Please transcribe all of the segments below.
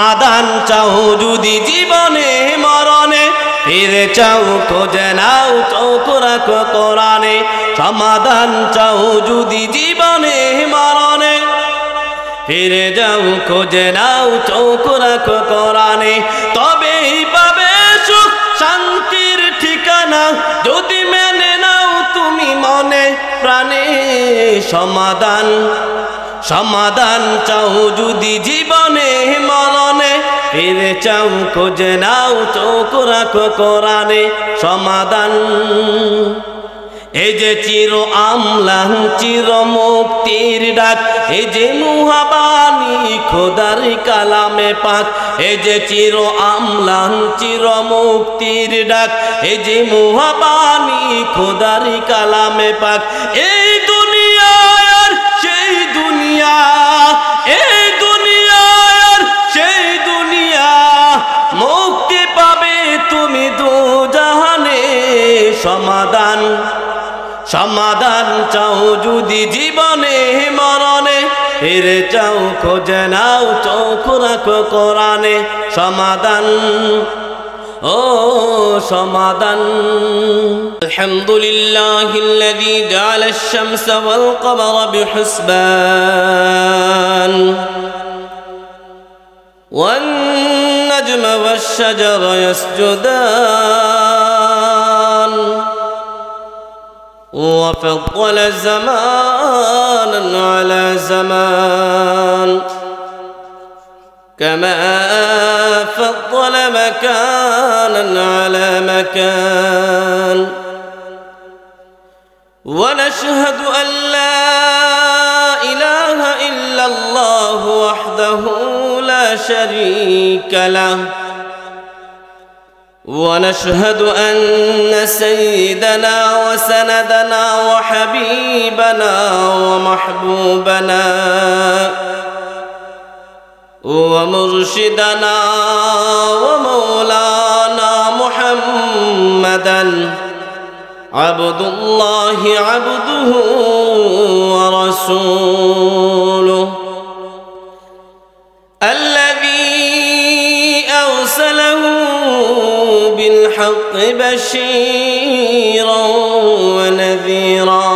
সমাধান চাও যদি জীবনে মরণে, ফিরে চাও খোঁজে নাও চোখ রাখো কোরআনে। সমাধান চাও যদি জীবনে মরণে, ফিরে যাও খোঁজে নাও চোখ রাখো কোরআনে। তবেই পাবে সুখ শান্তির ঠিকানা, যদি মেনে নাও তুমি মনে প্রাণে। সমাধান সমাধান চাও যদি জীবনে মরণে, ফিরে চাও খোঁজে নাও চোখ রাখো কোরআনে। সমাধান এই যে চির আমলান চির মুক্তির ডাক, এই যে মুহাবানী খোদার কালামে পাক। এই যে চির আমলান চির মুক্তির ডাক, এই যে মুহাবানী খোদার কালামে পাক। এই দুনিয়া আর সেই দুনিয়া, এই দুনিয়া আর সেই দুনিয়া, মুক্তি পাবে তুমি দুজাহানে। সমাধান সমাধান চাও যদি জীবনে মরণে, ফিরে চাও খোঁজে নাও চোখ রাখো কোরআনে। সমাধান ও সমাধান। আলহামদুলিল্লাহিল্লাযী জাআলা আশ-শামসা ওয়াল কমারা বিহুসবান, ওয়ান নাজমা ওয়াশ-শাজারা ইয়াসজুদান, وفضل زمانا على زمان، كما فضل مكانا على مكان. ونشهد أن لا إله إلا الله وحده لا شريك له، ونشهد أن سيدنا وسندنا وحبيبنا ومحبوبنا ومرشدنا ومولانا محمدا عبد الله عبده ورسوله، الذي أرسله بالحق بشيرا ونذيرا،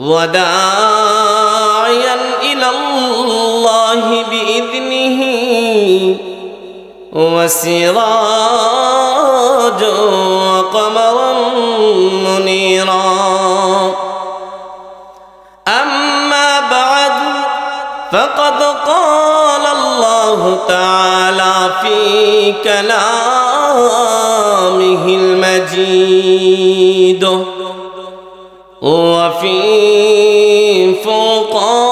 وداعيا إلى الله بإذنه، وسراجا وقمرا منيرا. أما بعد، فقد قال الله تعالى في كلامه المجيد وفي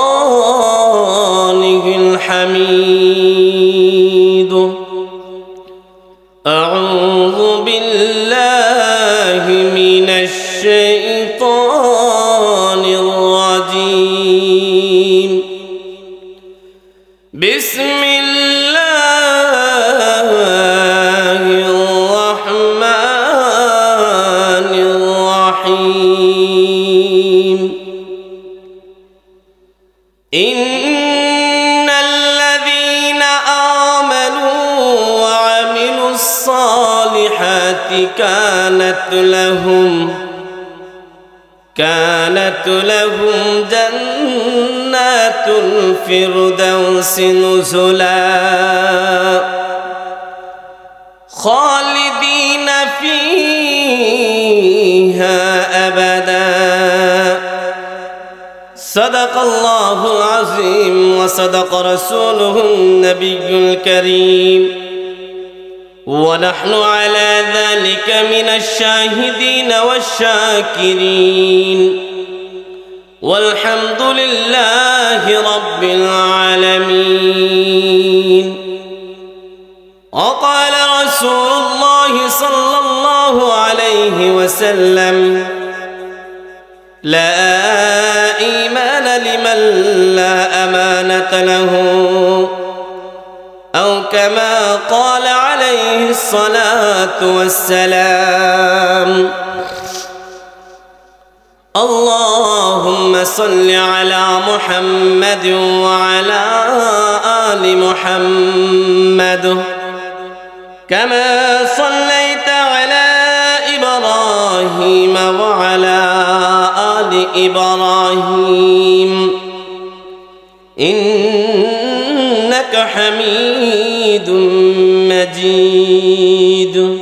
فرقانه الحميد: أعوذ بالله من الشيطان الرجيم. بسم الله الرحمن الرحيم. إن الذين آمنوا وعملوا الصالحات كانت لهم جنات الفردوس نزلا، خالدين فيها أبدا. صدق الله العظيم وصدق رسوله النبي الكريم، ونحن على ذلك من الشاهدين والشاكرين، والحمد لله رب العالمين. وقال رسول الله صلى الله عليه وسلم: لا إيمان لمن لا أمانة له، أو كما قال عليه الصلاة والسلام. اللهم صل على محمد وعلى آل محمد كما صليت على إبراهيم وعلى آل إبراهيم إنك حميد مجيد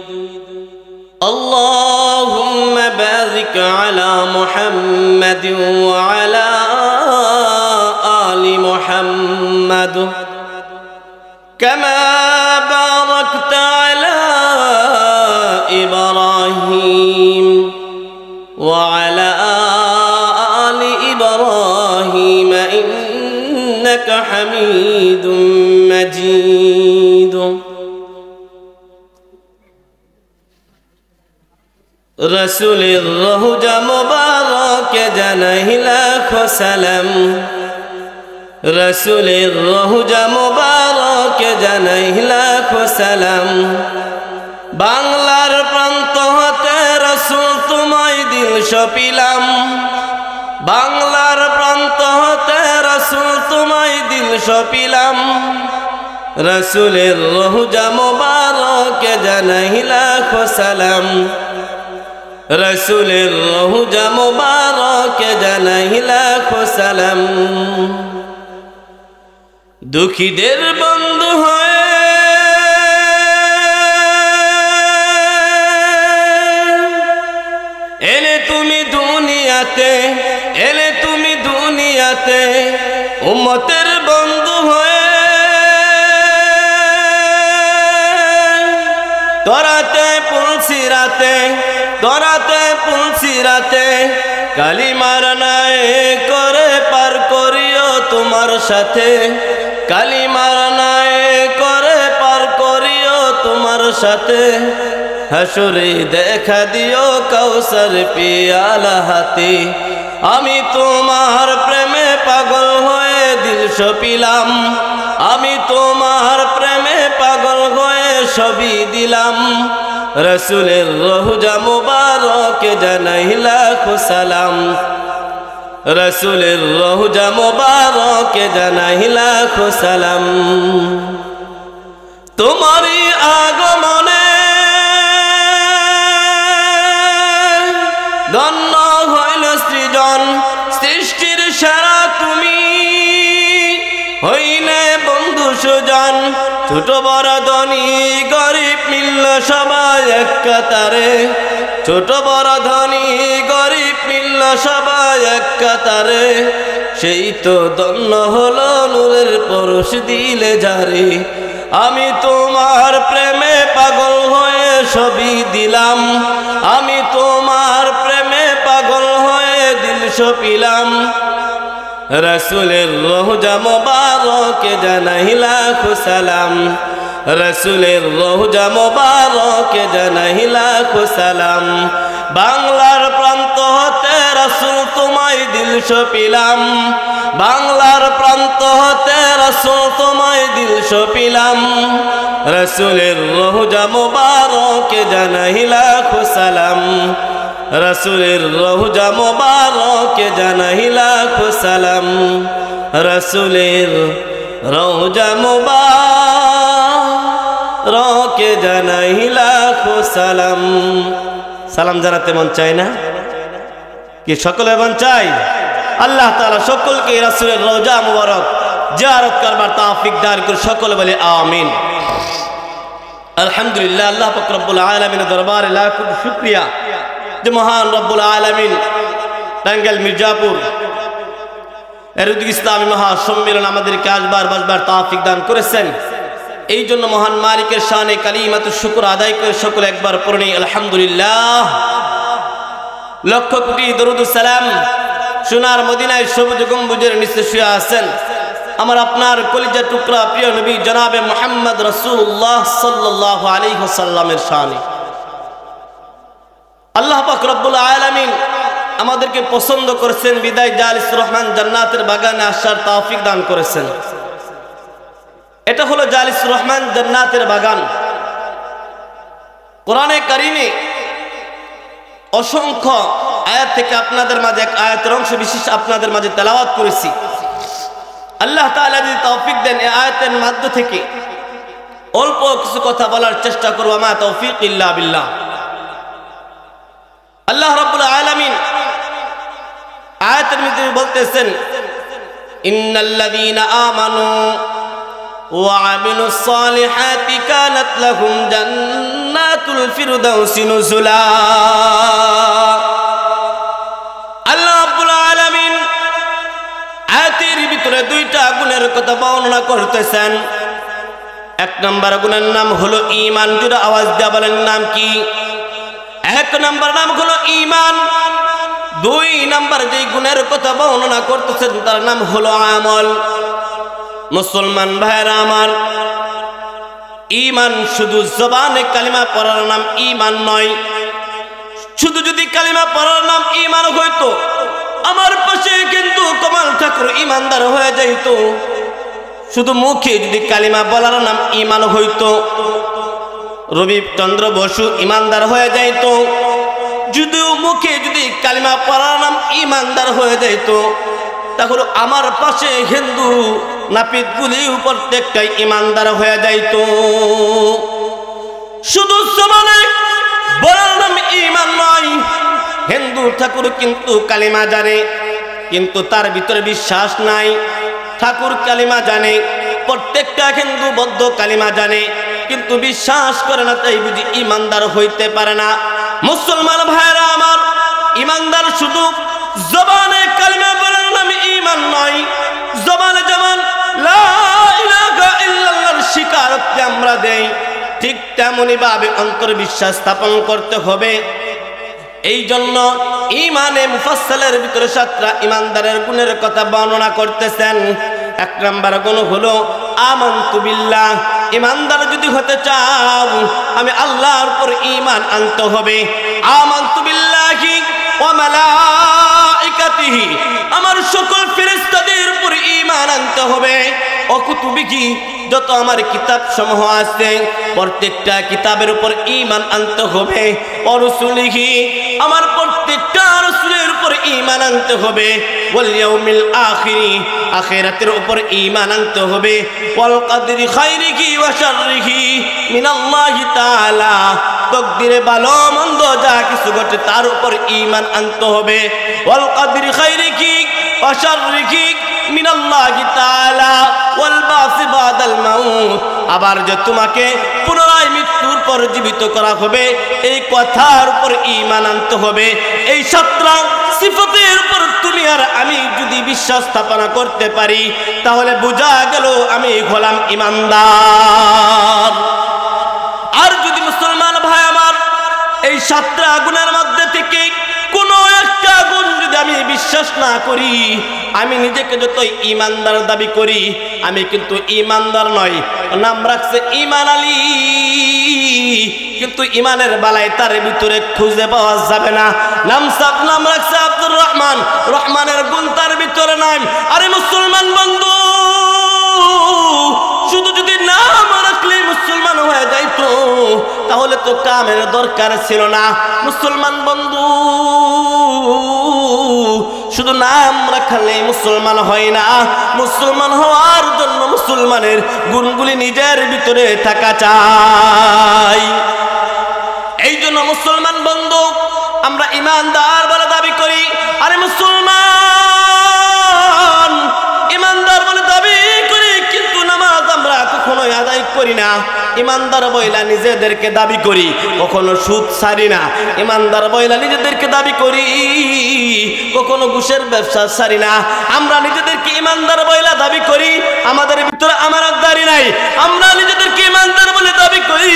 اللهم بارك على محمد وعلى آل محمد كما باركت على إبراهيم وعلى آل إبراهيم إنك حميد مجيد রসুলের রওজা মুবারক জানাই লাখ সালাম রসুলের রওজা মুবারক জানাই লাখ সালাম বাংলার প্রান্ত হতে রসুল তোমায় দিল সপিলাম বাংলার প্রান্ত হতে রসুল তোমায় দিল সপিলাম রসুলের রওজা মুবারক জানাই লাখ সালাম রসুলের রওজা মুবারক জানাই লাখ সালাম দুঃখীদের বন্ধু হয়ে এলে তুমি দুনিয়াতে উম্মতের বন্ধু হয়ে তোরাতে পুলসিরাতে কালিমার নাই করে পার করিও তোমার সাথে কালিমার নাই করে পার করিও তোমার সাথে হাসরে দেখা দিও কাউসার পিয়ালা হাতে আমি তোমার প্রেমে পাগল হয়ে দিল সপিলাম আমি তোমার প্রেমে পাগল হয়ে সবই দিলাম রসুলের রওজা মুবারক জানাই লাখ সালাম রসুলের রওজা মুবারক জানাই লাখ সালাম তোমারই আগমনে ধন্য হইল সৃজন সৃষ্টির সেরা তুমি হইলে বন্ধু সুজন ছোট বড় ধনী গরিব মিলল সবাই এক কাতারে ছোট বড় ধনী গরিব মিলল সবাই এক কাতারে সেই তো ধন্য হলো নূরের পরশ দিলে যারে আমি তোমার প্রেমে পাগল হয়ে সবই দিলাম আমি তোমার প্রেমে পাগল হয়ে দিল সপিলাম রসুলের রওজা মুবারক জানাই লাখ সালাম রসুলের রওজা মুবারক জানাই লাখ সালাম বাংলার প্রান্ত হতে রসুল তোমায় দিল সপিলাম বাংলার প্রান্ত হতে রসুল তোমায় দিল সপিলাম রসুলের রওজা মুবারক জানাই লাখ সালাম রসুলের রওজা মুবারক জানাই লাখ সালাম রসুলের রওজা মুবারক জানাই লাখ সালাম সালাম জানাতে মন চায় না কি সকলে মন চায় আল্লাহ তাআলা সকলকে রাসূলের রওজা মুবারক জিয়ারত করবার তৌফিক দান করুন সকলে বলে আমিন আলহামদুলিল্লাহ আল্লাহ পাক রব্বুল আলামিনের দরবারে লাখ শুকরিয়া যে মহান রব্বুল আলামিন টাঙ্গাইল মির্জাপুর এরুদ্দিক ইসলামী মহাসম্মেলন আমাদেরকে আসবার বসবার তৌফিক দান করেছেন এই জন্য মহান মালিকের শানে কালিমাতুশ শুকর আদায় করে সকলে একবার পড়ি আলহামদুলিল্লাহ লক্ষ কোটি দরুদ ও সালাম সোনার মদিনায় সবুজ গম্বুজের নিচে শুয়ে আছেন আমার আপনার কলিজার টুকরা প্রিয় নবী জনাবে মুহাম্মদ রাসূলুল্লাহ সাল্লাল্লাহু আলাইহি ওয়াসাল্লামের শানে আল্লাহ পাক রব্বুল আলামিন আমাদেরকে পছন্দ করেছেন বিদায় জালিসুর রহমান জান্নাতের বাগানে আসার তৌফিক দান করেছেন এটা হলো জালিসুর রহমান জান্নাতের বাগান কোরআনে কারিমে অসংখ্য আয়াত থেকে আপনাদের মাঝে এক আয়াতের অংশ বিশেষ আপনাদের মাঝে তেলাওয়াত করেছি আল্লাহ তাআলা যদি তৌফিক দেন এই আয়াতের মধ্য থেকে অল্প কিছু কথা বলার চেষ্টা করব। মা তৌফিক ইল্লা বিল্লাহ। আল্লাহ রাব্বুল আলামিন আয়াতের মধ্যে বলতেছেন, ইন্নাল্লাযীনা আমানু ওয়া আমিলুস সালিহাতি কানাত লাহুম জান্নাতুল ফিরদাউসি নুজুলা। আল্লাহ রাব্বুল আলামিন আয়াতের ভিতরে দুইটা গুণের কথা বর্ণনা করতেছেন। এক নম্বর গুণের নাম হলো ঈমান। জোরে আওয়াজ দিয়ে বলেন নাম কি? এক নম্বর নাম হলো ঈমান। দুই নম্বর যে গুণের কথা বর্ণনা করতেছেন তার নাম হলো আমল। মুসলমান ভাইরা আমার, ঈমান শুধু জবানে কালিমা পড়ার নাম ঈমান নয়। শুধু যদি কালিমা পড়ার নাম ঈমান হইতো, আমার পাশে কিন্তু কমাল ঠাকুর ঈমানদার হয়ে যাইত। শুধু মুখে যদি কালিমা বলার নাম ঈমান হইতো, রবিচন্দ্র বসু ঈমানদার হয়ে যাইত। যদি মুখে যদি কালিমা পড়ার নাম ঈমানদার হয়ে যাইত, তাহলে আমার পাশে হিন্দু নাপিতগুলি প্রত্যেকটাই ঈমানদার হয়ে যাইত। শুধু জবানে বলার নাম ঈমান নয়। হিন্দু ঠাকুর কিন্তু কালিমা জানে, কিন্তু তার ভিতরে বিশ্বাস নাই। ঠাকুর কালিমা জানে, প্রত্যেকটা হিন্দু বৌদ্ধ কালিমা জানে, কিন্তু বিশ্বাস করে না, তাই বুঝি ঈমানদার হইতে পারে না। মুসলমান ভাইরা আমার, ঈমানদার শুধু জবানে কালিমা বলার নাম ঈমান নয়। জবানে যেমন লা ইলাহা ইল্লাল্লাহর স্বীকারোক্তি আমরা দেই, ঠিক তেমনি ভাবে অন্তর বিশ্বাস স্থাপন করতে হবে। এই জন্য ঈমানে মুফাসসালের ভিতরে 7টা ঈমানদারের গুণের কথা বর্ণনা করতেছেন। এক নম্বর গুণ হলো আমানতু বিল্লাহ। ঈমানদার যদি হতে চাও, আমি আল্লাহর উপর ঈমান আনতে হবে। আমানতু বিল্লাহি ওয়া মালাইকাতিহি, আমার সকল ফেরেশতাদের উপর ঈমান আনতে হবে। ও কুতুবিহি, যত আমার কিতাব সমূহ আছে প্রত্যেকটা কিতাবের উপর ঈমান আনতে হবে। ও রাসূলিহি, আমার প্রত্যেকটা রাসূলের উপর ঈমান আনতে হবে। ওয়াল ইয়াউমিল আখিরি, আখিরাতের উপর ঈমান আনতে হবে। ওয়াল কদরি খাইরিহি ওয়া শাররিহি মিনাল্লাহি তাআলা, তকদিরে ভালো মন্দ যা কিছু ঘটে তার উপর ঈমান আনতে হবে। ওয়াল কদরি খাইরিহি ওয়া শাররিহি মিনাল্লাহি তাআলা ওয়াল বাসি বাদাল মাউত, আবার যে তোমাকে পুনরায় মৃত্যুর পর জীবিত করা হবে এই কথার উপর ঈমান আনতে হবে। এই 7টা সিফাতের উপর তুমি আর আমি যদি বিশ্বাস স্থাপনা করতে পারি, তাহলে বোঝা গেল আমি হলাম ঈমানদার। আর যদি মুসলমান ভাই আমার এই 7টা গুণের মধ্যে থেকে কোনো একটা গুণ যদি আমি বিশ্বাস না করি, আমি নিজেকে যতই ঈমানদার দাবি করি, আমি কিন্তু ঈমানদার নই। নাম রাখছে ঈমান আলী, কিন্তু ঈমানের বালাই তার ভিতরে খুঁজে পাওয়া যাবে না। নাম রাখছে আব্দুর রহমান, রহমানের গুণ তার ভিতরে নাই। আরে মুসলমান বন্ধু, শুধু যদি নাম রাখলে মুসলমান হয়ে যাইতো, তাহলে তো কামের দরকার ছিল না। মুসলমান বন্ধু, শুধু নাম রাখলে মুসলমান হয় না। মুসলমান হওয়ার জন্য মুসলমানের গুণগুলি নিজের ভিতরে থাকা চাই। এই জন্য মুসলমান বন্ধু, আমরা ঈমানদার বলে দাবি করি। আরে মুসলমান ঈমানদার বলে দাবি করি, কিন্তু নামাজ আমরা কখনোই আদায় করি না। ঈমানদার বইলা নিজেদেরকে দাবি করি, কখনো সুদ ছাড়ি না। ঈমানদার বইলা নিজেদেরকে দাবি করি, কখনো ঘুষের ব্যবসা ছাড়ি না। আমরা নিজেদেরকে ঈমানদার বইলা দাবি করি, আমাদের ভিতরে আমানতদারি নাই। আমরা নিজেদেরকে ঈমানদার বলে দাবি করি,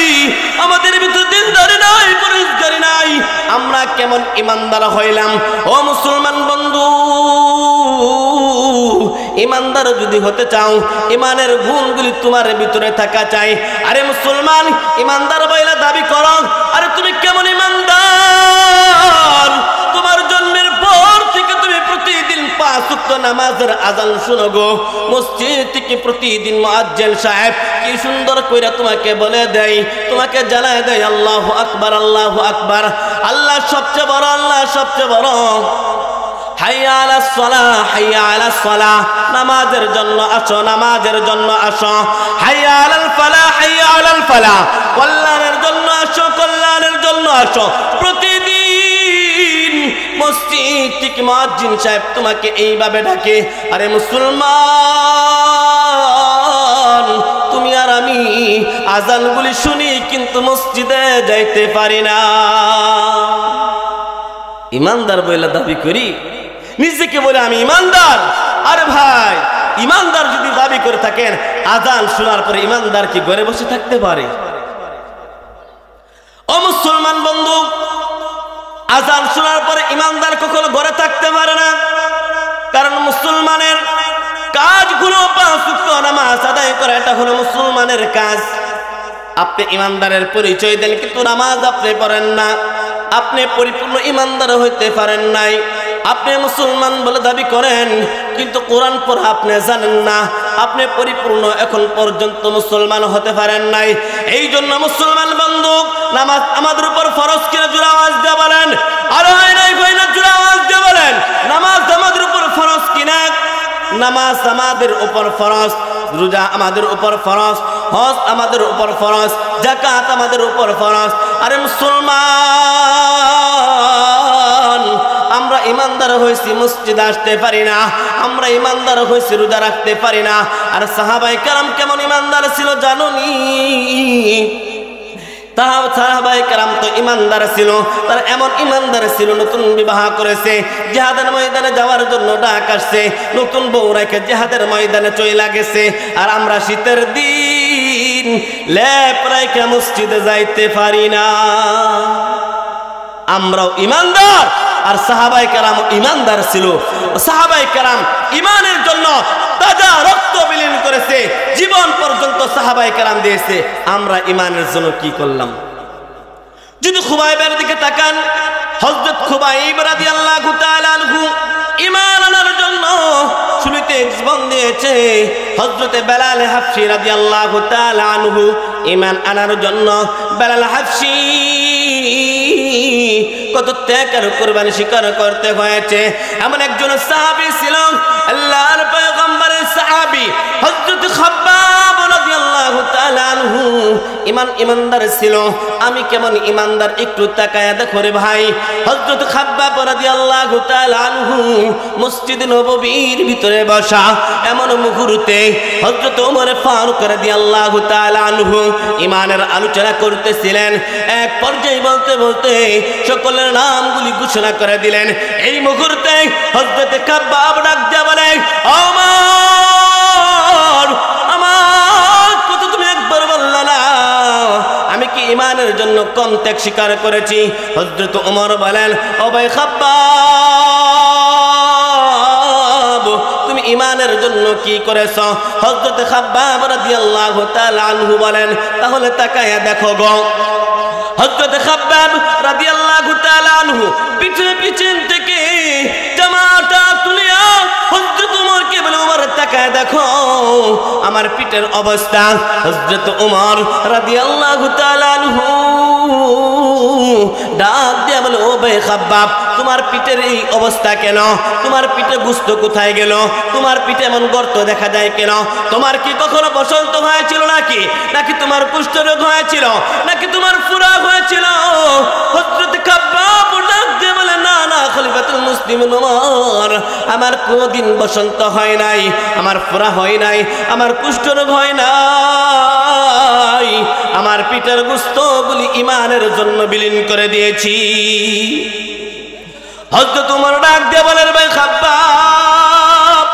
আমাদের ভিতরে দিনদারি নাই, পরহেজগারি নাই। আমরা কেমন ঈমানদার হইলাম? ও মুসলমান বন্ধু, ঈমানদার যদি হতে চাও, ঈমানের গুণগুলি তোমার ভিতরে থাকা চাই। আরে মুসলমান, ঈমানদার বইলা দাবি করো, আরে তুমি কেমন ঈমানদার? তোমার জন্মের পর থেকে তুমি প্রতিদিন 5 ওয়াক্ত নামাজের আযান শুনো গো। মসজিদ থেকে প্রতিদিন মুয়াজ্জিন সাহেব কি সুন্দর কইরা তোমাকে বলে দেয়, তোমাকে জানায় দেয় আল্লাহু আকবার, আল্লাহু আকবার। আল্লাহ সবচেয়ে বড়, আল্লাহ সবচেয়ে বড়। হাইয়া আলাস সালাহ, হাইয়া আলাস সালাহ, নামাজের জন্য আসো, নামাজের জন্য আসো। হাইয়া আলাল ফালাহ, হাইয়া আলাল ফালাহ, কল্যাণের জন্য আসো, কল্যাণের জন্য আসো। প্রতিদিন মসজিদ থেকে মুয়াজ্জিন সাহেব তোমাকে এইভাবে ডাকে, আরে মুসলমান, তুমি আর আমি আজানগুলি শুনি কিন্তু মসজিদে যাইতে পারি না। ইমানদার বলে দাবি করি, নিজেকে বলে আমি ইমানদার। আরে ভাই, ইমানদার যদি দাবি করে থাকেন, আজান শোনার পরে ইমানদার কি ঘরে বসে থাকতে পারে? ও মুসলমান বন্ধু, আজান শোনার পরে ইমানদার কখনো ঘরে থাকতে পারে না। কারণ মুসলমানের কাজগুলো পাঁচ ওয়াক্ত নামাজ আদায় করা, এটা হলো মুসলমানের কাজ। আপনি ইমানদারের পরিচয় দেন কিন্তু নামাজ আপনি পড়েন না, আপনি পরিপূর্ণ ইমানদার হইতে পারেন নাই। আপনি মুসলমান বলে দাবি করেন কিন্তু কোরআন পড়া আপনি জানেন না, আপনি পরিপূর্ণ এখন পর্যন্ত মুসলমান হতে পারেন নাই। এই জন্য মুসলমান বন্ধু, নামাজ আমাদের উপর ফরজ কিনা জোরে আওয়াজ দিয়ে বলেন। আর হয় নাই কই না, জোরে আওয়াজ দিয়ে বলেন। নামাজ আমাদের উপর ফরজ কিনা? নামাজ আমাদের উপর ফরজ, রোজা আমাদের উপর ফরজ, হজ আমাদের উপর ফরজ, যাকাত আমাদের উপর ফরজ। আরে মুসলমান, আমরা ইমানদার হয়েছি মসজিদে আসতে পারি না, আমরা ইমানদার হয়েছি রোজা রাখতে পারি না। আর সাহাবায়ে কেরাম কেমন ইমানদার ছিল জানোনি? সাহাবায়ে কেরাম তো ইমানদার ছিল, তারা এমন ইমানদার ছিল, নতুন বিবাহ করেছে, জিহাদের ময়দানে যাওয়ার জন্য ডাক আসছে, নতুন বউ রেখে জিহাদের ময়দানে চলে গেছে। আর আমরা শীতের দিন লেপ রেখে মসজিদে যাইতে পারি না। আমরাও ইমানদার, আর সাহাবায়ে কেরাম ইমানদার ছিল। সাহাবায়ে কেরাম ইমানের জন্য তাজা রক্ত বিলীন করেছে, জীবন পর্যন্ত সাহাবায়ে কেরাম দিয়েছে। আমরা ইমানের জন্য কি করলাম? যদি খুবাইবের দিকে তাকান, হযরত খুবাইব রাদিয়াল্লাহু তাআলা আনহু ঈমান আনার জন্য শুরুতে জীবন দিয়েছে। হযরত বেলাল হাবশী রাদিয়াল্লাহু তাআলা আনহু ঈমান আনার জন্য বেলাল হাবশী কত ত্যাগ আর কুরবানি স্বীকার করতে হয়েছে। এমন একজন সাহাবী ছিল, আল্লাহর পয়গম্বরের সাহাবী হযরত খাব্বাব রাদিয়াল্লাহু তাআলা আনহু। ইমানদার ছিল। আমি কেমন ইমানদার একটু তাকায়া দেখো রে ভাই। হযরত খাব্বাব রাদিয়াল্লাহু তাআলা আনহু মসজিদ নববীর ভিতরে বসা, এমন মুহূর্তে হযরত ওমর ফারুক রাদিয়াল্লাহু তাআলা আনহু ইমানের আলোচনা করতেছিলেন। এক পর্যায়ে বলতে বলতে সকলের নামগুলি ঘোষণা করে দিলেন। এই মুহূর্তে হযরত খাব্বাব ডাক দিয়ে বলে, ওমর, আমার কত তুমি একবার বললা না আমি কি ইমানের জন্য কম ত্যাগ স্বীকার করেছি? হযরত ওমর বলেন, ও ভাই খাব্বাব, তুমি ইমানের জন্য কি করেছ? হযরত খাব্বাব রাদিয়াল্লাহু তাআলা আনহু বলেন, তাহলে তাকায়া দেখো গো। হযরত খাব্বাব রাদিয়াল্লাহু তাআলা আনহু পিছন থেকে জামাটা তুলিয়া হযরত ওমরকে বলে, ওমর তাকায় দেখো আমার পিঠের অবস্থা। হযরত ওমর রাদিয়াল্লাহু তাআলা আনহু ডাক দিয়ে বলে, ও ভাই খাব্বাব, তোমার পিঠের এই অবস্থা কেন? তোমার পিঠে গোশত কোথায় গেল? তোমার পিঠে এমন গর্ত দেখা যায় কেন? তোমার কি কখনো বসন্ত হয়েছিল নাকি? নাকি তোমার কুষ্ঠরোগ হয়েছিল? নাকি তোমার ফুরা হয়েছিল? হযরত খাব্বাব ডাক দিয়ে বলে, না না খলিফাতুল মুসলিমিন ওমর, আমার কোনদিন বসন্ত হয় নাই, আমার ফুরা হয় নাই, আমার কুষ্ঠরোগ হয় নাই, আমার পিঠের গোশতগুলি ইমানের জন্য বিলীন করে দিয়েছি। হযরত ওমর ডাক দিয়ে বলেন, ভাই খাব্বাব,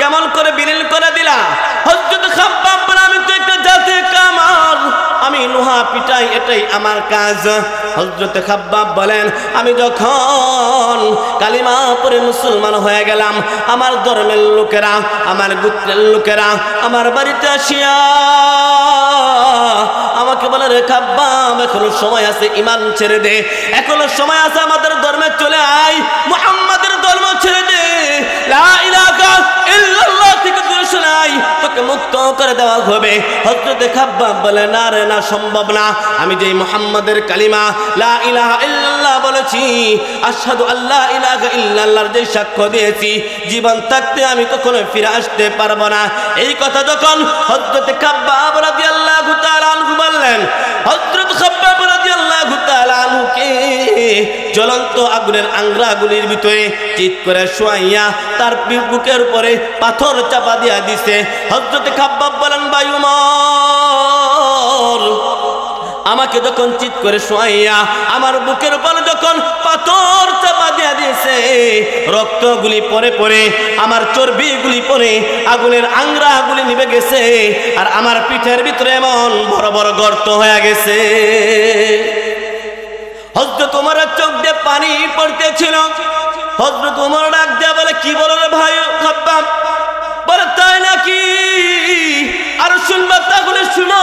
কেমন করে বিলীন করে দিলা? হযরত খাব্বাব বলে, আমি তো একটা জাতে কামাল, আমি লোহা পিটাই, এটাই আমার কাজ। হযরত খাব্বাব বলেন, আমি যখন কালিমা পড়ে মুসলমান হয়ে গেলাম, আমার ধর্মের লোকেরা, আমার গোত্রের লোকেরা আমার বাড়িতে আসিয়া আমাকে বলে, রে খাব্বাব, এখনো সময় আছে, ইমান ছেড়ে দে, এখনো সময় আছে, আমাদের ধর্মে চলে আয়, মুহাম্মাদের ধর্ম ছেড়ে দে, লা ইলাহা ইল্লাল্লাহ থেকে দূরে সরে আয়, তোকে মুক্ত করে দেওয়া হবে। হযরত খাব্বাব বলে, না রে না, সম্ভব না, আমি যেই মুহাম্মাদের কালিমা লা ইলাহা ইল্লাল্লাহ বলে বলেছি, আশহাদু আল্লা ইলাহা ইল্লাল্লাহর যে সাক্ষ্য দিয়েছি, জীবন থাকতে আমি কখনো ফিরে আসতে পারবো না। এই কথা যখন হযরত খাব্বাব রাদিয়াল্লাহু তাআলা আনহু বললেন, হযরত খাব্বাব রাদিয়াল্লাহু তাআলা আনহুকে জ্বলন্ত আগুনের আংরাগুলির ভিতরে চিৎ করে শোয়াইয়া তার বুকের উপরে পাথর চাপা দিয়া দিছে। হযরত খাব্বাব বলেন, ভাই উমর, আমাকে যখন চিৎ করে শোয়াইয়া আমার বুকের উপর যখন পাথর চাপা দিয়া দিয়েছে, রক্তগুলি পরে পরে আমার চর্বিগুলি পরে আগুনের আংরাগুলি নিভে গেছে, আর আমার পিঠের ভিতরে এমন বড় বড় গর্ত হয়ে গেছে। হযরত ওমরের চোখ দিয়ে পানি পড়তেছিল। হযরত ওমর ডাক দিয়া বলে, কি বলো রে ভাই খাব্বাব? বলে, তাই নাকি? আর শুনবা? তাহলে শুনো,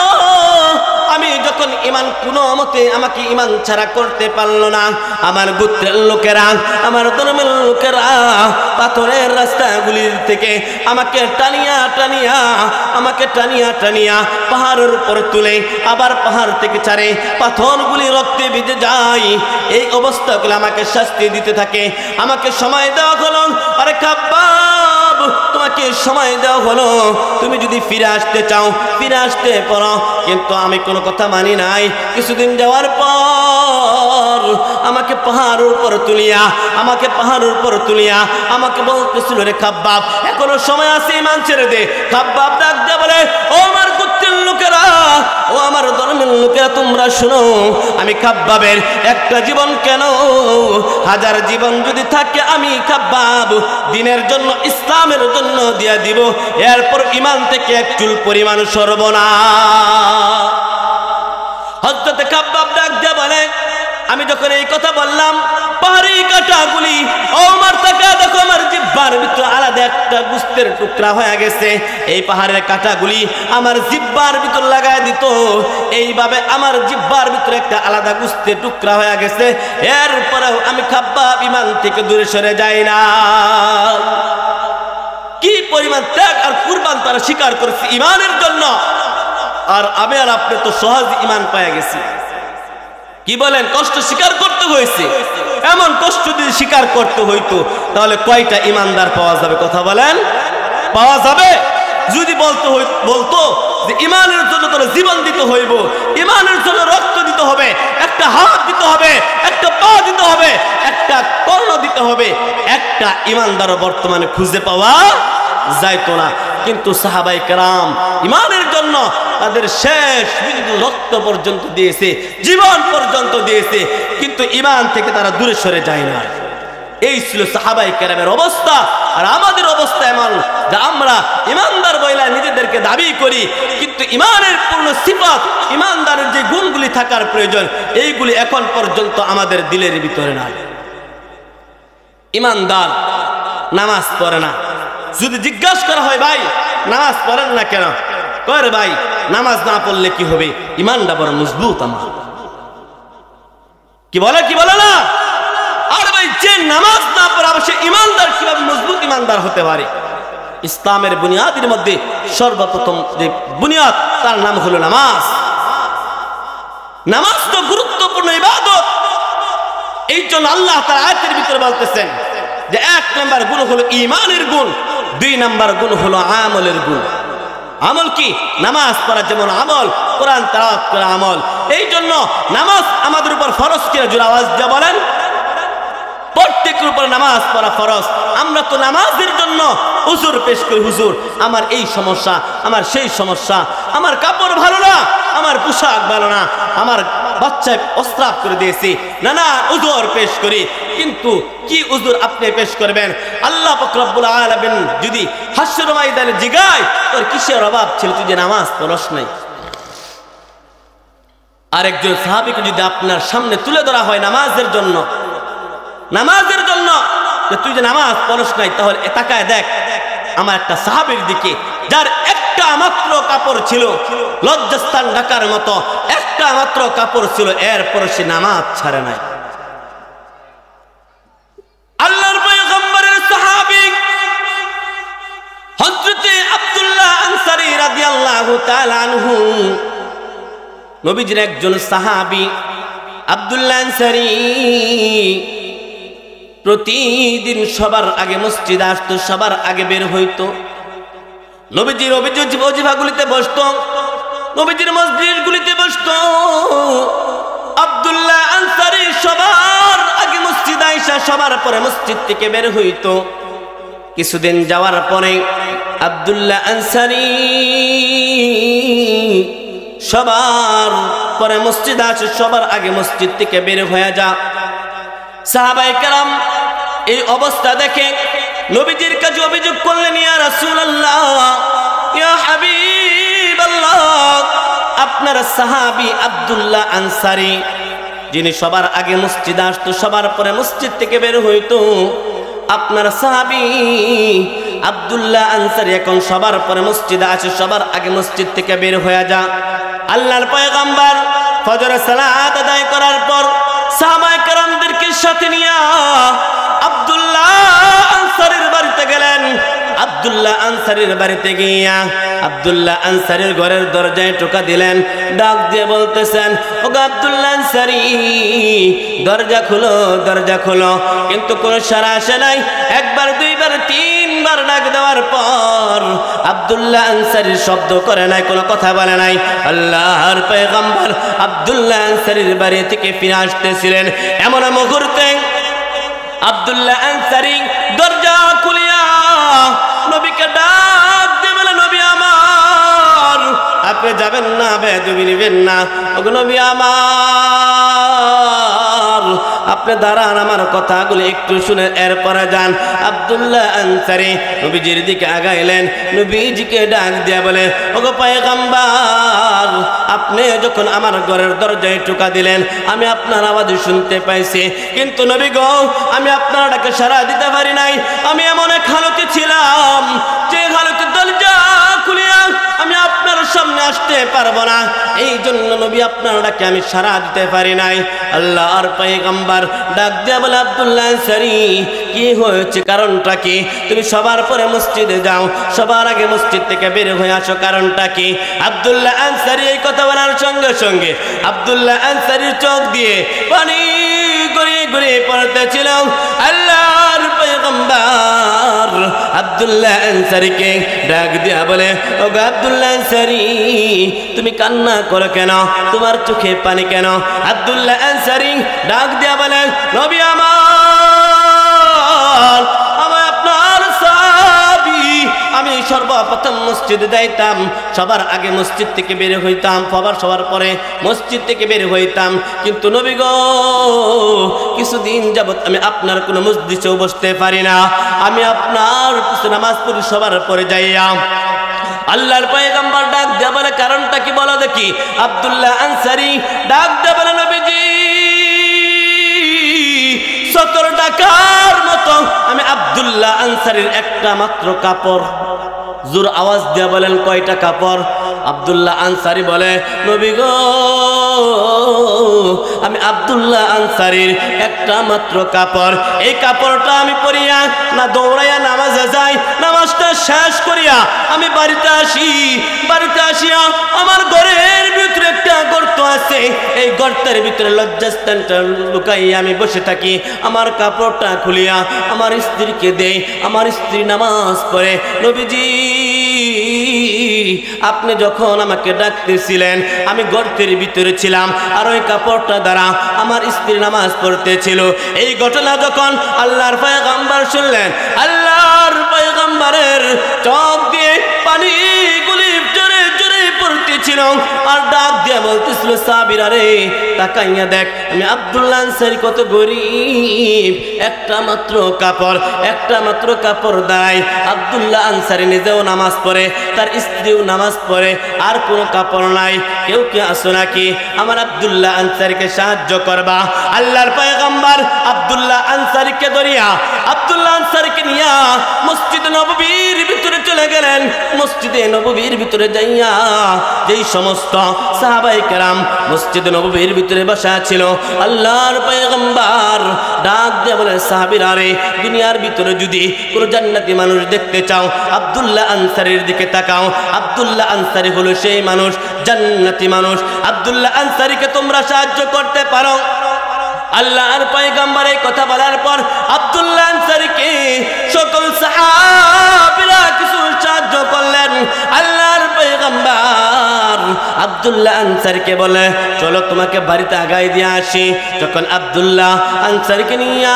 আমি যখন ঈমান কোনো মতে আমাকে ঈমান ছাড়া করতে পারলো না, আমার গোত্রের লোকেরা, আমার ধর্মের লোকেরা পাথরের রাস্তাগুলির থেকে আমাকে টানিয়া টানিয়া পাহাড়ের উপর তুলে আবার পাহাড় থেকে ছাড়ে, পাথরগুলি রক্তে ভিজে যায়। এই অবস্থাগুলো আমাকে শাস্তি দিতে থাকে। আমাকে সময় দেওয়া হলো, আরে খাব্বাব, তোমাকে সময় দেওয়া হলো, তুমি যদি ফিরে আসতে চাও ফিরে আসতে পারো, কিন্তু আমি কোনো কথা মানি নাই। কিছুদিন যাওয়ার পর আমাকে পাহাড়ের উপর তুলিয়া আমাকে বলতেছিল, রে খাব্বাব, এখনো সময় আছে, ঈমান ছেড়ে দে। খাব্বাব ডাক দিয়ে বলে, ও আমার গোত্রের লোকেরা, ও আমার ধর্মের লোকেরা, তোমরা শোনো, আমি খাব্বাবের একটা জীবন কেন, হাজার জীবন যদি থাকে আমি খাব্বাব দ্বীনের জন্য, ইসলামের জন্য দিয়া দিব, এরপর ঈমান থেকে এক চুল পরিমাণ সরব না। হযরত খাব্বাব ডাক দিয়ে বলে, আমি যখন এই কথা বললাম, পাহাড়ি কাঁটাগুলি, ও আমার টাকা দেখো, আমার জিহ্বার ভিতরে আলাদা একটা গোস্তের টুকরা হয়ে গেছে। এই পাহাড়ের কাঁটাগুলি আমার জিহ্বার ভিতর লাগায় দিত, এইভাবে আমার জিহ্বার ভিতরে একটা আলাদা গোস্তের টুকরা হয়ে গেছে। এরপরেও আমি খাব্বাব ঈমান থেকে দূরে সরে যাই না। কি পরিমাণ ত্যাগ আর কুরবান তারা স্বীকার করেছে ঈমানের জন্য, আর আমি আর আপনি তো সহজ ঈমান পেয়ে গেছি। কি বলেন? কষ্ট স্বীকার করতে হয়েছে। এমন কষ্ট যদি স্বীকার করতে হইতো তাহলে কয়টা ঈমানদার পাওয়া যাবে? কথা বলেন, পাওয়া যাবে? যদি বলতো যে ঈমানের জন্য তোর জীবন দিতে হইব, ঈমানের জন্য রক্ত দিতে হবে, একটা হাত দিতে হবে, একটা পা দিতে হবে, একটা কর্ণ দিতে হবে, একটা ঈমানদার বর্তমানে খুঁজে পাওয়া যাইতো না। কিন্তু সাহাবায়ে কেরাম ঈমানের জন্য তাদের শেষ রক্ত পর্যন্ত দিয়েছে, জীবন পর্যন্ত দিয়েছে, কিন্তু ঈমান থেকে তারা দূরে সরে যায় না। এই ছিল সাহাবায়ে কেরামের অবস্থা। আর আমাদের অবস্থা এমন যে আমরা ঈমানদার বইলা নিজেদেরকে দাবি করি, কিন্তু ঈমানের পূর্ণ সিফাত, ঈমানদারের যে গুণগুলি থাকার প্রয়োজন, এইগুলি এখন পর্যন্ত আমাদের দিলের ভিতরে নাই। ঈমানদার নামাজ পড়ে না। যদি জিজ্ঞাসা করা হয়, ভাই নামাজ পড়েন না কেন? কয়, ভাই নামাজ না পড়লে কি হবে? ঈমানটা বড় মজবুত আমার। কি বলে না? আর ভাই যে নামাজ না পড়ে সে ঈমানদার কিভাবে মজবুত ঈমানদার হতে পারে? ইসলামের বুনিয়াদের মধ্যে সর্বপ্রথম যে বুনিয়াদ তার নাম হলো নামাজ। নামাজ তো গুরুত্বপূর্ণ ইবাদত। এই জন্য আল্লাহ তার আয়াতের ভিতরে বলতেছেন যে 1 নাম্বার গুণ হলো ঈমানের গুণ, 2 নাম্বার গুণ হলো আমলের গুণ। আমল কি? নামাজ পড়া যেমন আমল, কোরআন তেলাওয়াত করা আমল। এই জন্য নামাজ আমাদের উপর ফরজ। কিনা জোরে আওয়াজ দিয়ে বলেন, প্রত্যেকের উপর নামাজ পড়া ফরজ। আমরা তো নামাজের জন্য হুজুর পেশ করি, হুজুর আমার এই সমস্যা, আমার সেই সমস্যা, আমার কাপড় ভালো না, আমার পোশাক ভালো না, আমার বাচ্চায় অস্ত্রাপ করে দিয়েছি, নানা উজুর পেশ করি। কিন্তু কি উজুর আপনি পেশ করবেন? আল্লাহ পাক রব্বুল আলামিন যদি হাসরের ময়দানে জিগায়, তোর কিসের অভাব ছিল, তুই যে নামাজ পড়স নাই? আরেকজন সাহাবীকে যদি আপনার সামনে তুলে ধরা হয় নামাজের জন্য যে তুই যে নামাজ পড়স নাই, তাহলে তাকায় দেখ আমার একটা সাহাবীর দিকে, যার একটা মাত্র কাপড় ছিল, লজ্জাস্থান ঢাকার মতো একটা মাত্র কাপড় ছিল, এরপর সে নামাজ ছাড়ে নাই। আল্লাহর পয়গম্বরের সাহাবী হযরত আব্দুল্লাহ আনসারী রাদিয়াল্লাহু তাআলা আনহু, নবীজির একজন সাহাবী। আব্দুল্লাহ আনসারী প্রতিদিন সবার আগে মসজিদে আসতো, সবার আগে বের হইতো, নবীজির ওজিফাগুলিতে বসতো, নবীজির মসজিদগুলিতে বসতো। আব্দুল্লাহ আনসারী সবার আগে মসজিদে আইসা সবার পরে মসজিদ থেকে বের হইতো। কিছুদিন যাওয়ার পরে আব্দুল্লাহ আনসারী সবার পরে মসজিদে আসে, সবার আগে মসজিদ থেকে বের হয়ে যা। সাহাবায়ে কেরাম এই অবস্থা দেখে নবীজির কাছে অভিযোগ করলেন, ইয়া রাসূলুল্লাহ, ইয়া হাবিবাল্লাহ, আপনার সাহাবী আব্দুল্লাহ আনসারী যিনি সবার আগে মসজিদে আসতো, সবার পরে মসজিদ থেকে বের হইতো, আপনার সাহাবী আব্দুল্লাহ আনসারী এখন সবার পরে মসজিদে আসে, সবার আগে মসজিদ থেকে বের হয়ে যা। আল্লাহর পয়গম্বর ফজরের সালাত আদায় করার পর সাহাবায়ে কেরামদেরকে সাথে নিয়ে আব্দুল্লাহ আনসারীর বাড়িতে গেলেন। আব্দুল্লাহ আনসারীর বাড়িতে গিয়া আব্দুল্লাহ আনসারীর ঘরের দরজায় টোকা দিলেন, ডাক দিয়ে বলতেছেন, ওগো আব্দুল্লাহ আনসারী, দরজা খুলো, দরজা খুলো। কিন্তু কোনো সাড়া আসে নাই। একবার, দুইবার, তিনবার ডাক দেওয়ার পর আব্দুল্লাহ আনসারীর শব্দ করে নাই, কোনো কথা বলে নাই। আল্লাহর পয়গম্বর আব্দুল্লাহ আনসারীর বাড়ি থেকে ফিরে আসতেছিলেন, এমন মুহূর্তে আব্দুল্লাহ আনসারী দরজা খুলিয়া নবীকে ডাক দিয়ে বলে, নবী আমার, আপনি যাবেন না, বেদবি নিবেন না, ওগো নবী আমার, আপনি দাঁড়ান, আমার কথাগুলো একটু শুনে এরপরে যান। আব্দুল্লাহ আনসারী নবীজির দিকে আগাইলেন, নবীজিকে ডাক দিয়ে বলে, ওগো পয়গম্বর, আপনি যখন আমার ঘরের দরজায় টোকা দিলেন আমি আপনার আওয়াজ শুনতে পাইছি, কিন্তু নবী গো, আমি আপনার ডাকে সাড়া দিতে পারি নাই। আমি এমন এক হালতে ছিলাম যে হালতে দরজা খুলিয়া আমি আপনার সামনে আসতে পারবো না, এই জন্য নবী আপনার ডাকে আমি সাড়া দিতে পারি নাই। আল্লাহর পয়গম্বর ডাক দিয়ে বলে, আব্দুল্লাহ আনসারী, কি হয়েছে, কারণটা কি? তুমি সবার পরে মসজিদে যাও, সবার আগে মসজিদ থেকে বের হয়ে আসো, কারণটা কি? আব্দুল্লাহ আনসারী এই কথা বলার সঙ্গে সঙ্গে আব্দুল্লাহ আনসারীর চোখ দিয়ে পানি গড়িয়ে গড়িয়ে পড়তেছিল। আল্লাহর পয়গম্বর আব্দুল্লাহ আনসারীকে ডাক দিয়া বলে, ওগো আব্দুল্লাহ আনসারী, তুমি কান্না করো কেন, তোমার চোখে পানি কেন? আব্দুল্লাহ আনসারী ডাক দিয়া বলে, নবী আমার, আমি আপনার সাহাবী, আমি সর্বপ্রথম মসজিদে যাইতাম, সবার আগে মসজিদ থেকে বের হইতাম, সবার পরে মসজিদ থেকে বের হইতাম, কিন্তু নবী গো, কিছুদিন যাবত আমি আপনার কোনো মসজিদেও বসতে পারি না, আমি আপনার নামাজ পড়ি সবার পরে যাইয়া। আল্লাহর পয়গম্বর ডাক দিয়ে বলে, কারণটা কি বলো দেখি? আব্দুল্লাহ আনসারী ডাক দিয়ে বলে, নবীজি, 70 টাকার মতো আমি আব্দুল্লাহ আনসারীর একটা মাত্র কাপড়। জোর আওয়াজ দিয়ে বলেন, কয়টা কাপড়? আব্দুল্লাহ আনসারী বলে, নবী গো, আমি আব্দুল্লাহ আনসারীর একটা মাত্র কাপড়, এই কাপড়টা আমি পরিয়া না দৌড়াইয়া নামাজে যাই, নামাজটা শেষ করিয়া আমি বাড়িতে আসি, বাড়িতে আসিয়া আমার ঘরের ভিতরে একটা গর্ত আছে, এই গর্তের ভিতরে লজ্জাস্থানটা লুকাইয়া আমি বসে থাকি, আমার কাপড়টা খুলিয়া আমার স্ত্রীকে দেই, আমার স্ত্রী নামাজ পড়ে। নবীজি, আপনি যখন আমাকে ডাকতেছিলেন আমি গর্তের ভিতরে ছিলাম, আর ওই কাপড়টা দ্বারা আমার স্ত্রী নামাজ পড়তেছিল। এই ঘটনা যখন আল্লাহর পয়গম্বর শুনলেন, আল্লাহর পয়গম্বরের চোখ দিয়ে পানিগুলি জোরে জোরে পড়তেছিল, আর ডাক দিয়ে বলতেছিল, সাহাবীরা রে, তাকাইয়া দেখ, আমি আব্দুল্লাহ আনসারী কত গরিব, একটা মাত্র কাপড় দেয়। আব্দুল্লাহ আনসারী নিজেও নামাজ পড়ে, তার স্ত্রীও নামাজ পড়ে, আর কোনো কাপড় নাই। কেউ কে আসো নাকি আমার আব্দুল্লাহ আনসারীকে সাহায্য করবা? আল্লাহর পয়গম্বর আব্দুল্লাহ আনসারীকে ধরিয়া আব্দুল্লাহ আনসারীকে নিয়া মসজিদে নববীর ভিতরে চলে গেলেন। মসজিদে নববীর ভিতরে যাইয়া যেই সমস্ত সাহাবায়ে কেরাম মসজিদে নববীর ভিতরে বসা ছিল, আল্লাহর পয়গম্বর ডাক দিয়ে বলে, সাহাবীরা রে, দুনিয়ার ভিতরে যদি কোনো জান্নাতি মানুষ দেখতে চাও, আব্দুল্লাহ আনসারীর দিকে তাকাও। আব্দুল্লাহ আনসারী হলো সেই মানুষ, জান্নাতি মানুষ। আব্দুল্লাহ আনসারীকে তোমরা সাহায্য করতে পারো। আল্লাহর পয়গম্বর এই কথা বলার পর আব্দুল্লাহ আনসারীকে সকল সাহাবীরা কিছু সাহায্য করলেন। আল্লাহর পয়গম্বর আব্দুল্লাহ আনসারীকে বলে, চলো তোমাকে বাড়িতে আগাই দিয়ে আসি। যখন আব্দুল্লাহ আনসারীকে নিয়ে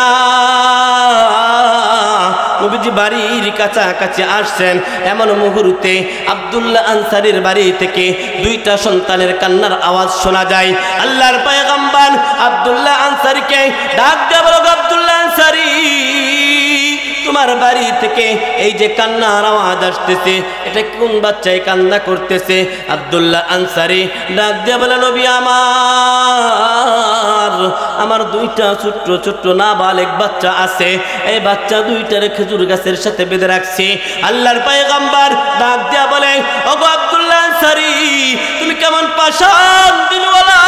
নবীজি বাড়ির কাছাকাছি আসছেন, এমন মুহূর্তে আব্দুল্লাহ আনসারীর বাড়ি থেকে দুইটা সন্তানের কান্নার আওয়াজ শোনা যায়। আল্লাহর পয়গম্বর আব্দুল্লাহ আনসারীকে ডাক দিয়ে বলো, আব্দুল্লাহ আনসারী, তোমার বাড়ি থেকে এই যে কান্নার আওয়াজ আসতেছে, এটা কোন বাচ্চাই কান্না করতেছে? আব্দুল্লাহ আনসারী ডাক দিয়ে বলে, নবী আমার দুইটা ছোট্ট ছোট্ট নাবালেগ বাচ্চা আছে, এই বাচ্চা দুইটার খেজুর গাছের সাথে বেঁধে রাখছি। আল্লাহর পয়গম্বর ডাক দিয়া বলে, ওগো আব্দুল্লাহ আনসারী, তুমি কেমন পাষাণ দিলওয়ালা,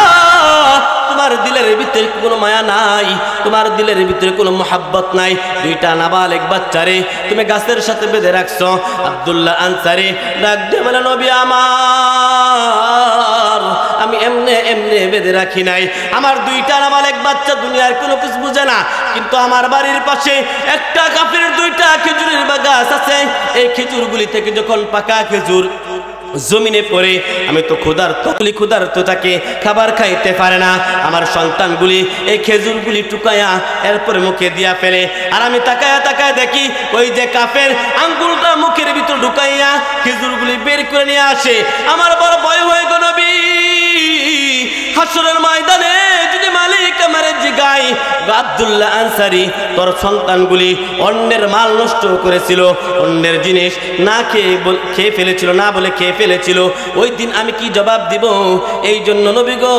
তোমার দিলের ভিতরে কোনো মায়া নাই, তোমার দিলের ভিতরে কোনো মোহাব্বত নাই, দুইটা নাবালেগ বাচ্চারে তুমি গাছের সাথে বেঁধে রাখছো। আব্দুল্লাহ আনসারী ডাক দিয়ে বলে, নবী আমি এমনে এমনে বেঁধে রাখি নাই, আমার দুইটা নাবালেগ বাচ্চা দুনিয়ার কোনো কিছু বুঝে না, কিন্তু আমার বাড়ির পাশে একটা কাফিরের দুইটা খেজুরের গাছ আছে, এই খেজুরগুলি থেকে যখন পাকা খেজুর জমিনে পড়ে আমি তো ক্ষুধার্ত থাকে, খাবার খাইতে পারে না, আমার সন্তানগুলি এই খেজুরগুলি টুকায়া এরপরে মুখে দিয়া ফেলে, আর আমি তাকায়া তাকায়া দেখি ওই যে কাফের আঙ্গুলটা মুখের ভিতর ঢুকাইয়া খেজুরগুলি বের করে নিয়ে আসে। আমার বড় ভয় হয়ে গেল, নবী হাসরের ময়দানে যদি মালিক আমারে জিগায়, আব্দুল্লাহ আনসারী তোর সন্তানগুলি অন্যের মাল নষ্ট করেছিল, অন্যের জিনিস না খেয়ে ফেলেছিল, না বলে খেয়ে ফেলেছিল, ওই দিন আমি কি জবাব দিব? এই জন্য নবী গো,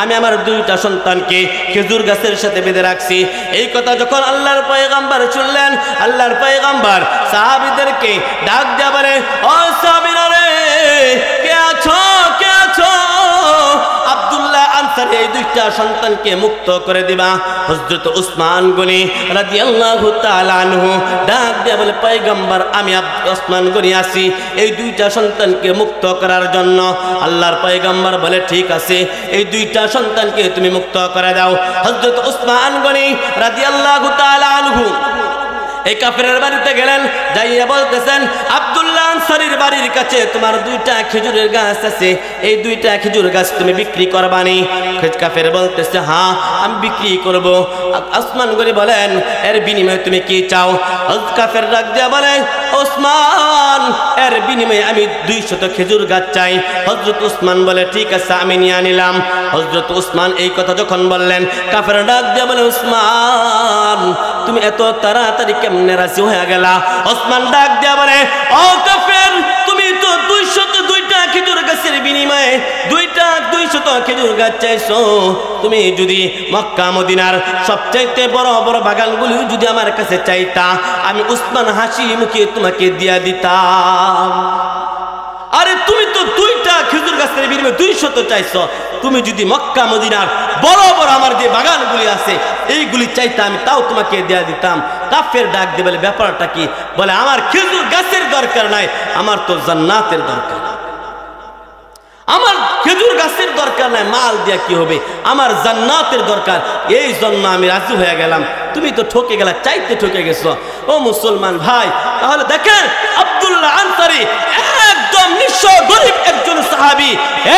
আমি আমার দুইটা সন্তানকে খেজুর গাছের সাথে বেঁধে রাখছি। এই কথা যখন আল্লাহর পয়গম্বর শুনলেন, আল্লাহর পয়গম্বর সাহাবীদেরকে ডাক দেয়া বলে, ও সাহাবীরা রে, কে আছো, কে আছো? আব্দুল্লাহ আনসারী এই দুইটা সন্তানকে মুক্ত করে দিবা। হযরত উসমান গনি রাদিয়াল্লাহু তাআলা আনহু ডাক দিয়ে বলে, পয়গম্বর আমি উসমান গনি আছি এই দুইটা সন্তানকে মুক্ত করার জন্য। আল্লাহর পয়গম্বর বলে, ঠিক আছে, এই দুইটা সন্তানকে তুমি মুক্ত করে দাও। হযরত উসমান গনি রাদিয়াল্লাহু তাআলা আনহু এই কাফেরের বাড়িতে গেলেন, যাইয়া বলতেছেন, আব্দুল্লাহ আনসারীর বাড়ির কাছে তোমার দুইটা খেজুরের গাছ আছে, এই দুইটা খেজুর গাছ তুমি বিক্রি করবানি? কাফের বলতেছে, হ্যাঁ আমি বিক্রি করব। উসমান গনি বলেন, এর বিনিময়ে তুমি কি চাও? কাফের ডাক দিয়া বলে, উসমান এর বিনিময়ে আমি 200 খেজুর গাছ চাই। হযরত উসমান বলে, ঠিক আছে আমি নিয়ে আনিলাম। হযরত উসমান এই কথা যখন বললেন, কাফের ডাক দিয়া বলে, উসমান তুমি এত তাড়াতাড়ি কেমনে রাজি হয়ে গেলা? উসমান ডাক দিয়া বলে, ও কাফের, তুমি তো 202টা খেজুর গাছের বিনিময়ে 200 খেজুর গাছ চাইছো, তুমি যদি মক্কা মদিনার সবচাইতে বড় বড় বাগানগুলি যদি আমার কাছে চাইতা, আমি উসমান হাসি মুখে তোমাকে দিয়া দিতাম। আরে তুমি তো 2টা খেজুর গাছের বিনিময়ে 200 চাইছো, তুমি যদি মক্কা মদিনার বড় বড় আমার যে বাগানগুলি আছে এইগুলি চাইতে, আমি তাও তোমাকে দেয়া দিতাম। কাফের ডাক দিয়ে বলে, ব্যাপারটা কি? বলে, আমার খেজুর গাছের দরকার নাই, আমার তো জান্নাতের দরকার। আমার খেজুর গাছের দরকার নাই, মাল দিয়া কি হবে, আমার জান্নাতের দরকার, এই জন্য আমি রাজি হয়ে গেলাম। তুমি তো ঠকে গেলা, চাইতে ঠকে গেছো। ও মুসলমান ভাই, তাহলে দেখেন আব্দুল্লাহ আনসারী একদম নিঃস্ব গরিব একজন সাহাবী,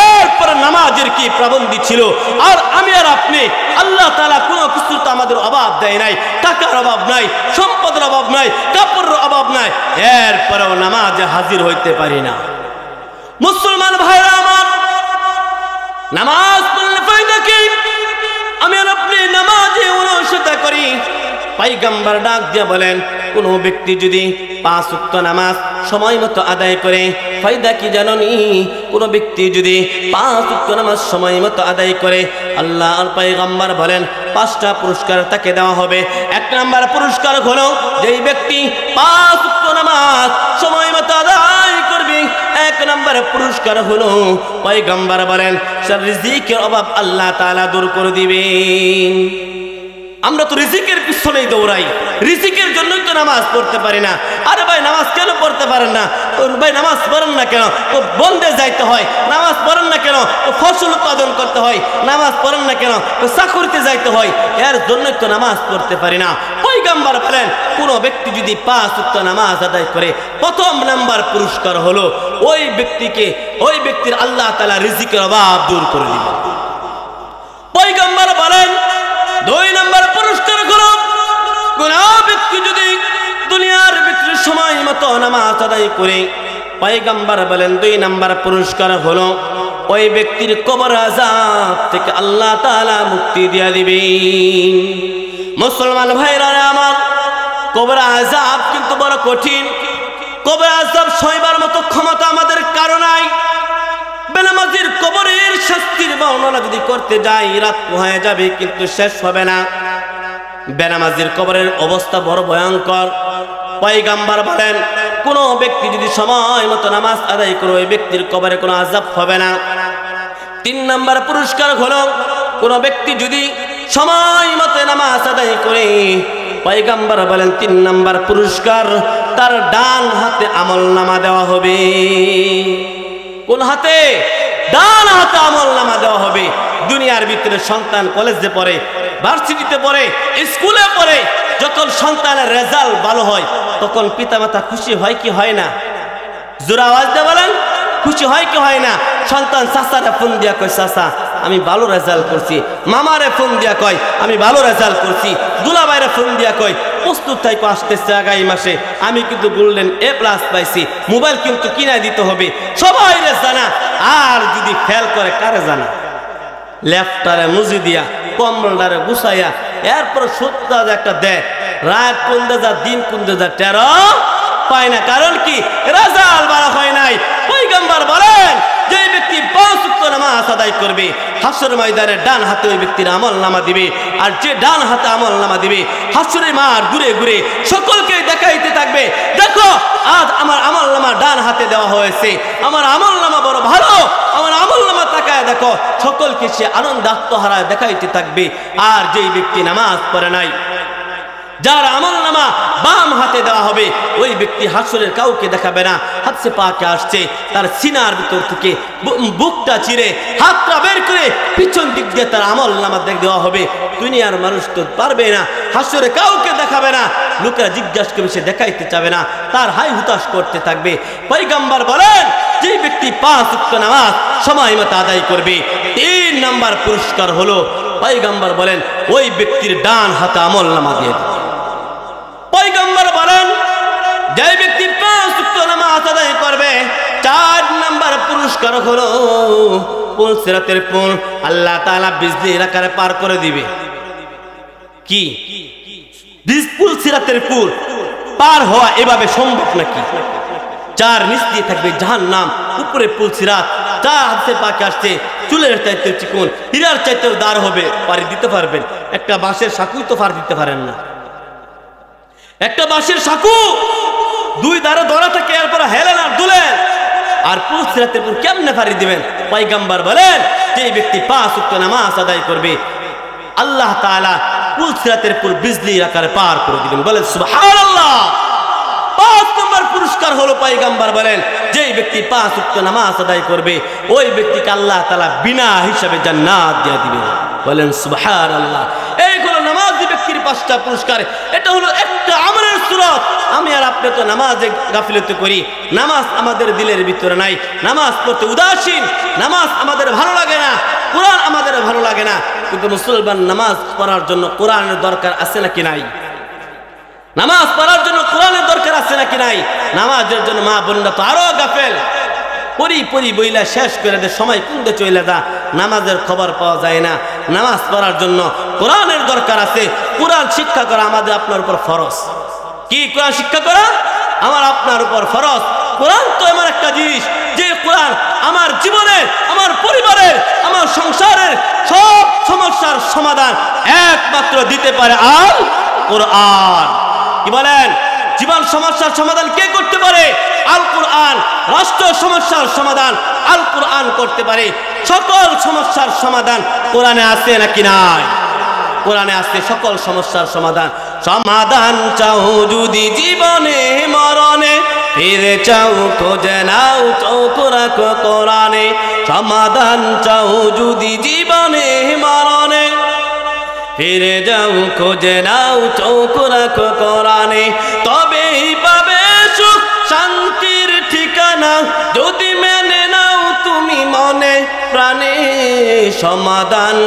এরপরে নামাজের কি পাবন্দি ছিল। আর আমি আর আপনি, আল্লাহ তাআলা কোনো কিছু তো আমাদের অভাব দেয় নাই, টাকার অভাব নাই, সম্পদের অভাব নাই, কাপড়ের অভাব নাই, এরপরেও নামাজে হাজির হইতে পারি না। মুসলমান ভাইরা আমার, নামাজ পড়লে ফায়দা কি? আমি আর আপনি নামাজে অনুসরণ করি। পয়গম্বর ডাক দিয়ে বলেন, কোন ব্যক্তি যদি 5 ওয়াক্ত নামাজ সময় মতো আদায় করে, ফায়দা কি জানোনি? কোন ব্যক্তি যদি 5 ওয়াক্ত নামাজ সময় মতো আদায় করে, আল্লাহর পয়গম্বর বলেন 5টা পুরস্কার তাকে দেওয়া হবে। 1 নম্বর পুরস্কার হলো, যেই ব্যক্তি 5 ওয়াক্ত নামাজ সময় মতো আদায় করবে, 1 নম্বর পুরস্কার হলো, পয়গম্বর বলেন রিজিকের অভাব আল্লাহ তাআলা দূর করে দিবেন। আমরা তো রিজিকের পিছনেই দৌড়াই, রিজিকের জন্যই তো নামাজ পড়তে পারি না। আরে ভাই নামাজ কেন পড়তে পারেন না? ভাই নামাজ পড়েন না কেন? তো বন্দে যাইতে হয়। নামাজ পড়েন না কেন? তো ফসল উৎপাদন করতে হয়। নামাজ পড়েন না কেন? তো চাকরিতে যাইতে হয়। এর জন্যই তো নামাজ পড়তে পারি না। পয়গম্বর বলেন কোনো ব্যক্তি যদি 5 ওয়াক্ত নামাজ আদায় করে প্রথম নাম্বার পুরস্কার হলো ওই ব্যক্তির আল্লাহ তাআলা রিজিকের অভাব দূর করে দিবেন। পয়গম্বর বলেন 2 নাম্বার পুরস্কার হলো কোন ব্যক্তি যদি দুনিয়ার ভিতরে সময় মতো নামাজ আদায় করে, পয়গম্বর বলেন 2 নাম্বার পুরস্কার হলো ওই ব্যক্তির কবর আযাব থেকে আল্লাহ তাআলা মুক্তি দিয়ে দিবেন। মুসলমান ভাইরা আমার, কবর আযাব কিন্তু বড় কঠিন। কবর আযাব সইবার মতো ক্ষমতা আমাদের কারো নাই। বেনামাজির কবরের শাস্তির বর্ণনা যদি করতে যাই রাত হয়ে যাবে, কিন্তু শেষ হবে না। বেনামাজির কবরের অবস্থা বড় ভয়ঙ্কর। পয়গম্বর বলেন কোন ব্যক্তি যদি সময় মতো নামাজ আদায় করে ওই ব্যক্তির কবরে কোনো আযাব হবে না। 3 নাম্বার পুরস্কার হলো কোন ব্যক্তি যদি সময় মতো নামাজ আদায় করে, পয়গম্বর বলেন 3 নাম্বার পুরস্কার তার ডান হাতে আমলনামা দেওয়া হবে। কোন হাতে? ডান হাতে আমলনামা দেওয়া হবে। দুনিয়ার ভিতরে সন্তান কলেজে পড়ে, ভার্সিটিতে পড়ে, স্কুলে পড়ে, যখন সন্তানের রেজাল্ট ভালো হয় তখন পিতামাতা খুশি হয় কি হয় না? জোরে আওয়াজ দিয়ে বলেন, খুশি হয় কি হয় না? সন্তান চাচারে ফোন দিয়া কয় চাচা আমি ভালো রেজাল্ট করছি, মামারে ফোন দিয়া কয় আমি ভালো রেজাল্ট করছি, দুলাভাইরে ফোন দিয়া কয় প্রস্তুত থাইকো আসতেছে আগামী মাসে আমি কিন্তু গোল্ডেন A+ পাইছি, মোবাইল কিন্তু কিনাই দিতে হবে। সবাই রে জানা। আর যদি ফেল করে কারে জানা? লেফটারে মুজি দিয়া কম্বলটারে গুছাইয়া এরপর সত্য একটা দেয়, রাত কোন যা দিন কোন যা টেরো পায় না। কারণ কি? রেজাল্ট ভালো হয় নাই। পয়গম্বর বলেন যে ব্যক্তি 5 ওয়াক্ত নামাজ আদায় করবে হাসরের ময়দানে ডান হাতে ওই ব্যক্তির আমলনামা দিবে। আর যে ডান হাতে আমলনামা দিবে হাসরের মাঠ ঘুরে ঘুরে সকলকে দেখাইতে থাকবে, দেখো আজ আমার আমলনামা ডান হাতে দেওয়া হয়েছে, আমার আমলনামা বড় ভালো, আমার আমলনামা তাকায় দেখো। সকলকে সে আনন্দ আত্মহারায় দেখাইতে থাকবে। আর যেই ব্যক্তি নামাজ পড়ে নাই, যার আমলনামা বাম হাতে দেওয়া হবে, ওই ব্যক্তি হাসরের কাউকে দেখাবে না। হাদিসে পাকে আসছে তার সিনার ভিতর থেকে বুকটা চিরে হাতটা বের করে পিছন দিক দিয়ে তার আমলনামা দেওয়া হবে। দুনিয়ার মানুষ তো পারবে না, হাসরে কাউকে দেখাবে না, লোকেরা জিজ্ঞাসা করবে, সে দেখাইতে চাবে না, তার হাই হুতাশ করতে থাকবে। পয়গম্বর বলেন যে ব্যক্তি 5 ওয়াক্ত নামাজ সময় মতো আদায় করবে 3 নাম্বার পুরস্কার হলো, পয়গম্বর বলেন ওই ব্যক্তির ডান হাতে আমলনামা দিয়ে দেবে। পয়গম্বর বলেন যে ব্যক্তি 5 ওয়াক্ত নামাজ আদায় করবে 4 নাম্বার পুরস্কার হলো পুল সিরাতের পুল আল্লাহ তাআলা বিজলির আকারে পার করে দিবে। কি পুল সিরাতের পুল পার হওয়া এভাবে সম্ভব নাকি? 4 নিচ দিয়ে থাকবে জাহান্নাম, উপরে পুল সিরাত। 4 হাতে পাকে আসছে চুলের চাইতে চিকন, হীরার চাইতেও দাঁড় হবে, পারি দিতে পারবেন। একটা বাঁশের সাঁকুই তো পার দিতে পারেন না। একটা বাঁশের সাঁকু 2 ধারে ধরা থাকে, এরপর হেলেন আর দুলেন, আর পুল সিরাতের পুল কেমনে পারি দিবেন? পয়গম্বর বলেন যে ব্যক্তি 5 ওয়াক্ত নামাজ আদায় করবে আল্লাহ তাআলা পুল সিরাতের পুল বিজলির আকারে পার করে দিবেন। বলেন সুবহানাল্লাহ। 5 নম্বর পুরস্কার হলো পয়গম্বর বলেন যে ব্যক্তি 5 ওয়াক্ত নামাজ আদায় করবে ওই ব্যক্তিকে আল্লাহ তাআলা বিনা হিসাবে জান্নাত দিয়ে দিবেন। বলেন সুবহানাল্লাহ। এই হলো নামাজি ব্যক্তির 5টা পুরস্কার। এটা হলো একটা আমলের সূরত। আমি আর আপনি তো নামাজে গাফিলতি করি, নামাজ আমাদের দিলের ভিতরে নাই, নামাজ পড়তে উদাসীন, নামাজ আমাদের ভালো লাগে না, কোরআন আমাদের ভালো লাগে না। কিন্তু মুসলমান নামাজ পড়ার জন্য কোরআনের দরকার আছে নাকি নাই? নামাজ পড়ার জন্য কোরআনের দরকার আছে নাকি নাই? নামাজের জন্য মা বোনরা তো আরো গাফেল, পরি বইলা শেষ করে দে, সময় কোনদিকে চলে যা, নামাজের খবর পাওয়া যায় না। নামাজ পড়ার জন্য কোরআনের দরকার আছে। কোরআন শিক্ষা করা আমাদের আপনার উপর ফরজ। কি কোরআন শিক্ষা করা আমার আপনার উপর ফরজ। কোরআন তো এমন একটা জিনিস যে কোরআন আমার জীবনের, আমার পরিবারের, আমার সংসারের সব সমস্যার সমাধান একমাত্র দিতে পারে আল কোরআন। কি বলেন? জীবন সমস্যার সমাধান কে করতে পারে? আল কোরআন। রাষ্ট্র সমস্যার সমাধান আল কোরআন করতে পারে। সকল সমস্যার সমাধান কোরআনে আছে নাকি নাই? কোরআনে আছে সকল সমস্যার সমাধান। সমাধান চাও যদি জীবনে মরণে, ফিরে চাও খোঁজে নাও চোখ রাখো কোরআনে। সমাধান চাও যদি জীবনে মরণে, ফিরে যাও খোঁজে নাও চোখ রাখো কোরআনে। তবেই পাবে সুখ শান্তির ঠিকানা, যদি মেনে নাও তুমি মনে প্রাণে। সমাধান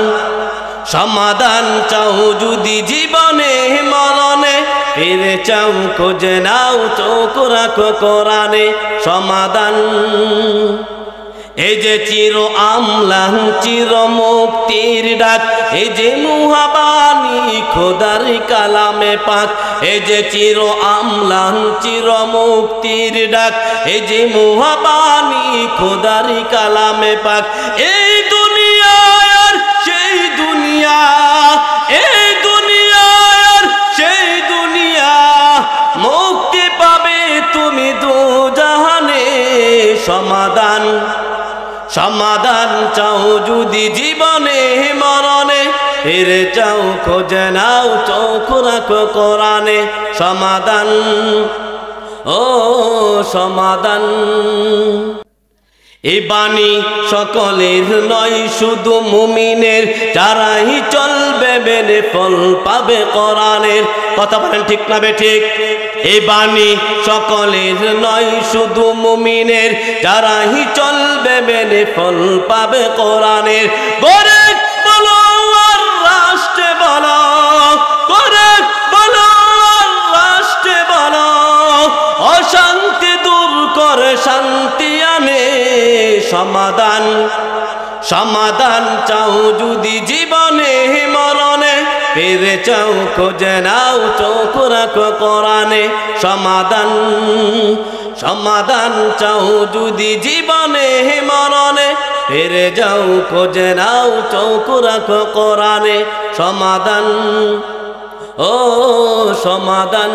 সমাধান চাও যদি জীবনে মরণে, ফিরে চাও খোঁজে নাও চোখ রাখো কোরআনে। সমাধান এই যে চির আমলান চির মুক্তির ডাক, এই যে মুহাবানী খোদার কালামে পাক। এই যে চির আমলান চির মুক্তির ডাক, এই যে মুহাবানী খোদার কালামে পাক। এই দুনিয়া আর সেই দুনিয়া, এই দুনিয়া আর সেই দুনিয়া, মুক্তি পাবে তুমি দুজাহানে। সমাধান সমাধান চাও যদি জীবনে মরণে, ফিরে চাও খোঁজে নাও চোখ রাখো কোরআনে। সমাধান ও সমাধান। এই বাণী সকলের নয় শুধু মুমিনের, যারাই চলবে মেনে ফল পাবে কোরআনের। কথা বলেন ঠিক না বেঠিক? এই বাণী সকলের নয় শুধু মুমিনের, যারাই চলবে মেনে ফল পাবে কোরআনের। গরে বলো আর রাষ্ট্রে বলো, গরে বলো আর রাষ্ট্রে বলো, অশান্তি দূর করে শান্তি আনে। সমাধান সমাধান চাও যদি জীবনে মরণে, ফিরে চাও খোঁজে নাও চোখ রাখো কোরআনে। সমাধান সমাধান চাও যদি জীবনে মরণে, ফিরে যাও খোঁজে নাও চোখ রাখো কোরআনে। সমাধান ও সমাধান।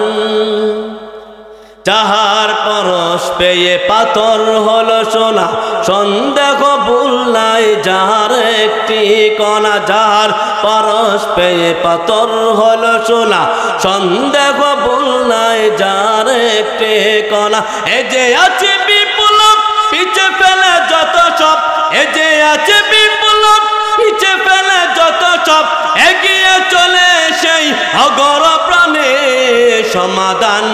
যাহার পরশ পেয়ে পাথর হলো সোনা, সন্দেহ ভুল নাই যাহার একটি কণা। যাহার পরশ পেয়ে পাথর হলো সোনা, সন্দেহ ভুল নাই যাহার একটি কণা। এ যে আছে বিপ্লব পিছে ফেলে যত সব, এ যে আছে বিপ্লব পিছে ফেলে যত সব, এগিয়ে চলে সেই অগর প্রাণে। সমাধান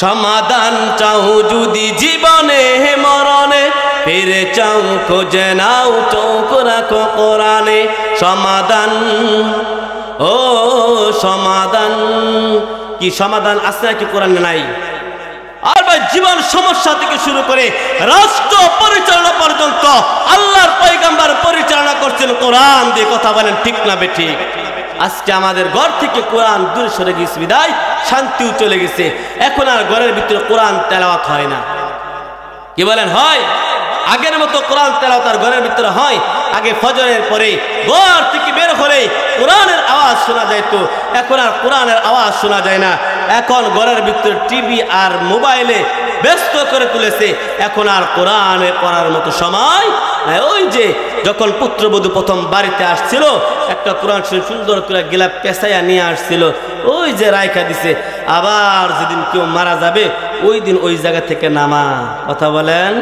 সমাধান চাও যদি জীবনে মরণে, ফিরে চাও খোঁজে নাও চোখ রাখো কোরআনে। সমাধান ও সমাধান। কি সমাধান আছে নাকি কোরআনে নাই? আর ভাই জীবন সমস্যা থেকে শুরু করে রাষ্ট্র পরিচালনা পর্যন্ত আল্লাহর পয়গম্বর পরিচালনা করছেন কোরআন দিয়ে। কথা বলেন ঠিক না বেঠিক? আজকে আমাদের ঘর থেকে কোরআন দূরে সরে গেছে বিদায় শান্তিও চলে গেছে। এখন আর ঘরের ভিতরে কোরআন তেলাওয়াত হয় না। কি বলেন হয়? আগের মতো কোরআন তেলাওয়াত আর ঘরের ভিতরে হয়? আগে ফজরের পরে ঘর থেকে বের হলে কোরআনের আওয়াজ শোনা যাইতো, এখন আর কোরআনের আওয়াজ শোনা যায় না। এখন ঘরের ভিতরে টিভি আর মোবাইলে ব্যস্ত করে তুলেছে। এখন আর কোরআনে পড়ার মতো সময়। ওই যে যখন পুত্রবধূ প্রথম বাড়িতে আসছিল, একটা কোরআন শরীফ সুন্দর করে গিলাপ পেঁচাইয়া নিয়ে আসছিল, ওই যে রাইখা দিছে। আবার যেদিন কেউ মারা যাবে ওই দিন ওই জায়গা থেকে নামা। কথা বলেন?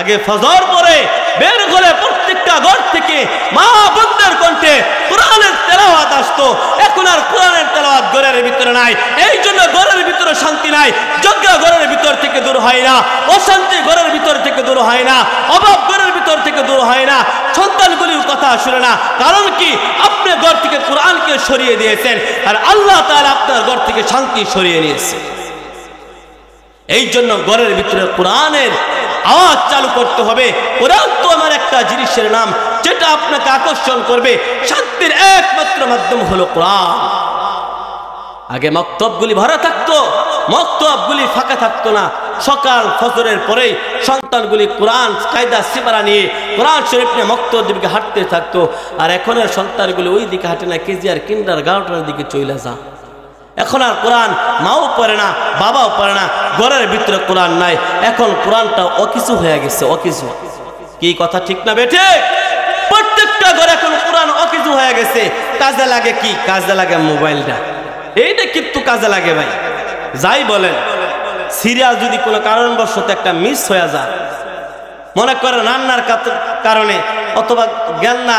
আগে ফজর পরে বের করে প্রত্যেকটা ঘর থেকে মা বোনদের কণ্ঠে কোরআনের তেলাওয়াত আসতো। এখন আর কোরআনের তেলাওয়াত ঘরের ভিতরে নাই। এই জন্য ঘরের ভিতরে শান্তি নাই। যজ্ঞ ঘরের ভিতর থেকে দূর হয় না, অশান্তি ঘরের ভিতর থেকে দূর হয় না, অভাব ঘরের ভিতর থেকে দূর হয় না, সন্তানগুলির কথা শুনে না। কারণ কি? আপনি ঘর থেকে কোরআনকে সরিয়ে দিয়েছেন, আর আল্লাহ তাআলা আপনার ঘর থেকে শান্তি সরিয়ে নিয়েছে। এই জন্য ঘরের ভিতরে কোরআনের আওয়াজ চালু করতে হবে। কোরআন তো আমার একটা জিনিসের নাম, যেটা আপনাকে আকর্ষণ করবে। শান্তির একমাত্র মাধ্যম হলো কোরআন। আগে মক্তবগুলি ভরা থাকতো, মক্তবগুলি ফাঁকা থাকতো না। সকাল ফজরের পরেই সন্তানগুলি কোরআন কায়দা সিপারা নিয়ে কোরআন শরীফ নিয়ে মক্তবের দিকে হাঁটতে থাকতো। আর এখনের সন্তানগুলি ওই দিকে হাঁটে না, কেজি আর কিন্ডার গার্ডেনের দিকে চলে যা। এখন আর কোরআন মাও পড়ে না, বাবাও পড়ে না, ঘরের ভিতরে কোরআন নাই। এখন কোরআনটা অকিছু হয়ে গেছে, অকিছু। কি কথা ঠিক না বেঠে? প্রত্যেকটা ঘরে এখন কোরআন অকিছু কিছু হয়ে গেছে, কাজে লাগে কি? কাজে লাগে মোবাইলটা। এইটা কিন্তু কাজে লাগে ভাই। যাই বলেন, সিরিয়াল যদি কোনো কারণবশত একটা মিস হয়ে যায়, মনে করেন রান্নার কারণে অথবা জ্ঞান না,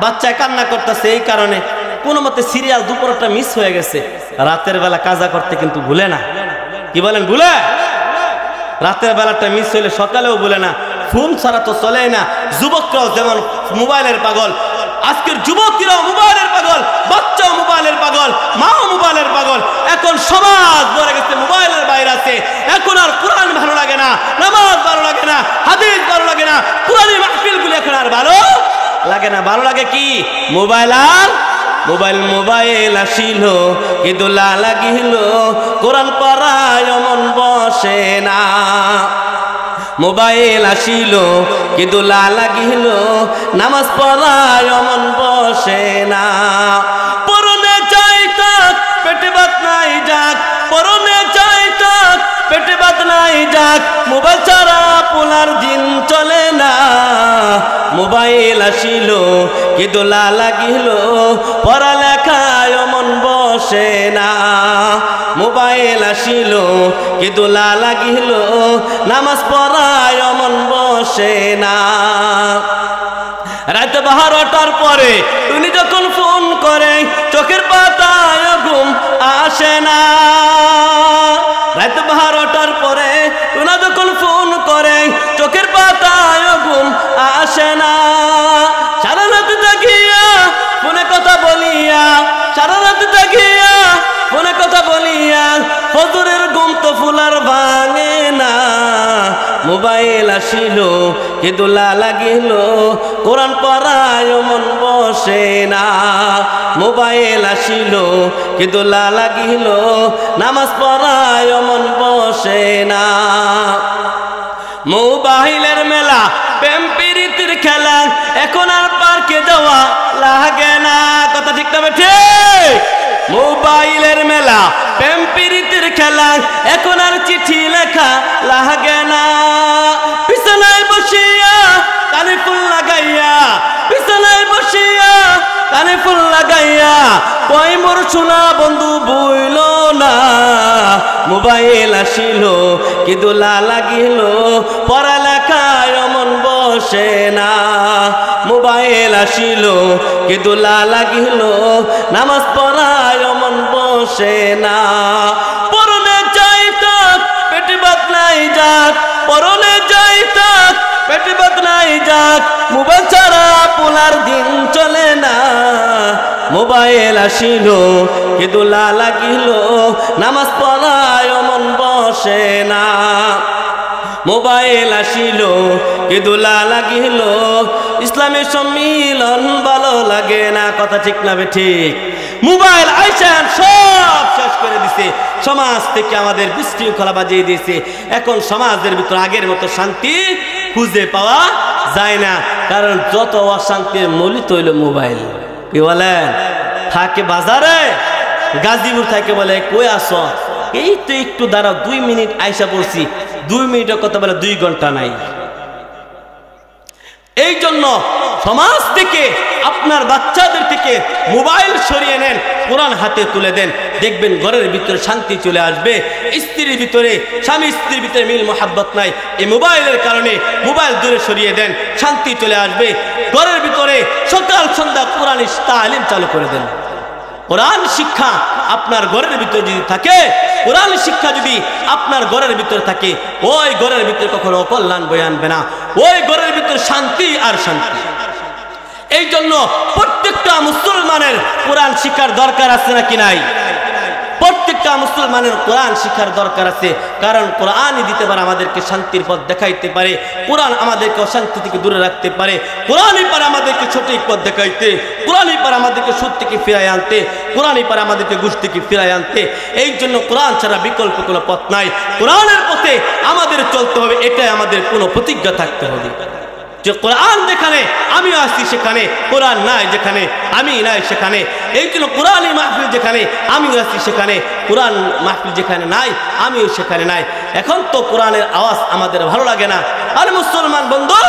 বাচ্চায় কান্না করতেছে, এই কারণে কোনো মতে সিরিয়াল দুপুরটা মিস হয়ে গেছে, রাতের বেলা কাজা করতে কিন্তু ভুলে না। কি বলেন, ভুলে? রাতের বেলাটা মিস হইলে সকালেও ভুলে না। ফোন ছাড়া তো চলেই না। যুবকরাও যেমন মোবাইলের পাগল, আজকের যুবকেরাও মোবাইলের পাগল, বাচ্চাও মোবাইলের পাগল, মাও মোবাইলের পাগল। এখন সমাজ ভরে গেছে মোবাইলের বাইরে আছে। এখন আর কোরআন ভালো লাগে না, নামাজ ভালো লাগে না, হাদিস ভালো লাগে না, কোরআনী মাহফিলগুলো এখন আর ভালো লাগে না। ভালো লাগে কি? মোবাইল আর মোবাইল। মোবাইল আসিল কি দোলা লাগিল, কোরআন পড়ায় মন বসে না। মোবাইল আসিল কি দোলা লাগিল, নামাজ পড়ায় মন বসে না। পরনে চাই তাক পেটে ভাত নাই যাক, পরনে চাই তাক পেটে ভাত নাই যাক, মোবাইল ছাড়া পোলার দিন চলে না। মোবাইল আসিল কি দোলা লাগিল, পড়ালেখায় মন বসে না। মোবাইল আসিল কি দোলা লাগিল, নামাজ পড়ায় মন বসে না। রাত 12টার পরে উনি যখন ফোন করে, চোখের পাতায় ঘুম আসে না। রাত 12টার পরে উনি যখন ফোন করে, চোখের পাতায় ঘুম আসে না। সারা রাত জাগিয়া ফোনে কথা বলিয়া, সারা রাত জাগিয়া ফোনে কথা বলিয়া, ফজরের ঘুম তো ফুলার ভাঙে না। মোবাইল আসিল কি দোলা লাগিল, কোরআন পড়ায় মন বসে না। মোবাইল আসিল কি দোলা লাগিল, নামাজ পড়ায় মন বসে না। মোবাইলের মেলা, প্রেম প্রীতির খেলা, এখন আর পার্কে যাওয়া লাগে না। কথা ঠিক না ঠিক? মোবাইলের মেলা, প্রেম প্রীতির খেলা, এখন আর চিঠি লেখা লাগে না। বিছানায় বসিয়া কানে ফুল লাগাইয়া, বিছানায় বসিয়া কানে ফুল লাগাইয়া, কই মোর সোনা বন্ধু বইল না। মোবাইল আসিল কি দোলা লাগিল, পড়ালেখায় মন বসে না। মোবাইল আসিল কি দোলা লাগিল, নামাজ পড়ায় মন বসে না। পরনে যাই তাক পেটে ভাত নাই যাক, পরনে যাই তাক পেটে ভাত নাই যাক, মোবাইল ছাড়া পোলার দিন চলে না। মোবাইল আসিল কি দোলা লাগিল, নামাজ পড়ায় মন বসে না। মোবাইল আসিল কি দোলা লাগিল, ইসলামের সম্মিলন ভালো লাগে না। কথা ঠিক না ঠিক? মোবাইল আইসেন সব শেষ করে দিছে, সমাজ থেকে আমাদের বিশৃঙ্খলা বাজিয়ে দিয়েছে। এখন সমাজের ভিতর আগের মতো শান্তি খুঁজে পাওয়া যায় না, কারণ যত অশান্তির মূলিত হইল মোবাইল। কি বলেন? থাকে বাজারে, গাজীপুর থেকে বলে কই আসো, এই তো একটু দাঁড়াও, 2 মিনিট আইসা পড়ছি। 2 মিনিটের কথা বলে 2 ঘন্টা নাই। এই জন্য সমাজ থেকে আপনার বাচ্চাদের থেকে মোবাইল সরিয়ে নেন, কোরআন হাতে তুলে দেন, দেখবেন ঘরের ভিতরে শান্তি চলে আসবে। স্ত্রীর ভিতরে, স্বামী স্ত্রীর ভিতরে মিল মোহাব্বত নাই, এই মোবাইলের কারণে মোবাইল দূরে সরিয়ে দেন, শান্তি চলে আসবে ঘরের ভিতরে। সকাল সন্ধ্যা কোরআন তালিম চালু করে দেন। কোরআন শিক্ষা আপনার ঘরের ভিতরে যদি থাকে, কোরআন শিক্ষা যদি আপনার ঘরের ভিতরে থাকে, ওই ঘরের ভিতরে কখনো অকল্যাণ বয়ে আনবে না, ওই ঘরের ভিতরে শান্তি আর শান্তি। এই জন্য প্রত্যেকটা মুসলমানের কোরআন শিক্ষার দরকার আছে নাকি নাই? প্রত্যেকটা মুসলমানের কোরআন শিক্ষার দরকার আছে, কারণ কোরআনই দিতে পারে আমাদেরকে শান্তির পথ দেখাইতে পারে, কোরআন আমাদেরকে অশান্তি থেকে দূরে রাখতে পারে, কোরআনই পারে আমাদেরকে সঠিক পথ দেখাইতে, কোরআনই পারে আমাদেরকে সুদ থেকে ফিরাই আনতে, কোরআনই পারে আমাদেরকে ঘুষ থেকে ফিরাই আনতে। এই জন্য কোরআন ছাড়া বিকল্প কোনো পথ নাই, কোরআনের পথে আমাদের চলতে হবে, এটাই আমাদের কোনো প্রতিজ্ঞা থাকতে হবে যে কোরআন যেখানে আমিও আসছি সেখানে, কোরআন নাই যেখানে আমি নাই সেখানে। এই জন্য কোরআনই মাহফিল যেখানে আমিও আসছি সেখানে, কোরআন মাহফিল যেখানে নাই আমিও সেখানে নাই। এখন তো কোরআনের আওয়াজ আমাদের ভালো লাগে না। আর মুসলমান বন্ধু,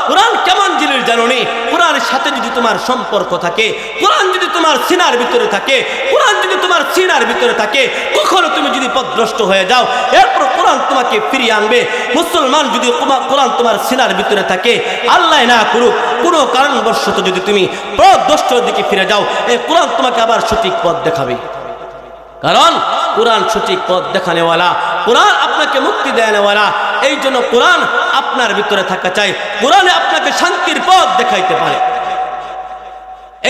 কোরআন কেমন জিনিস দলিল জানোনি? কোরআনের সাথে যদি তোমার সম্পর্ক থাকে, কোরআন যদি তোমার সিনার ভিতরে থাকে, কোরআন যদি তোমার সিনার ভিতরে থাকে, কখনো তুমি যদি পথভ্রষ্ট হয়ে যাও, এরপর কোরআন তোমাকে ফিরিয়ে আনবে। মুসলমান যদি কোরআন তোমার সিনার ভিতরে থাকে, আল্লাহ না করুক কোনো কারণবশত যদি তুমি পথভ্রষ্টর দিকে ফিরে যাও, এই কোরআন তোমাকে আবার সঠিক পথ দেখাবে। কারণ কোরআন সঠিক পথ দেখানেওয়ালা, কোরআন আপনাকে মুক্তি দেয়নেওয়ালা। এই জন্য কোরআন আপনার ভিতরে থাকা চাই, কোরআনে আপনাকে শান্তির পথ দেখাইতে পারে।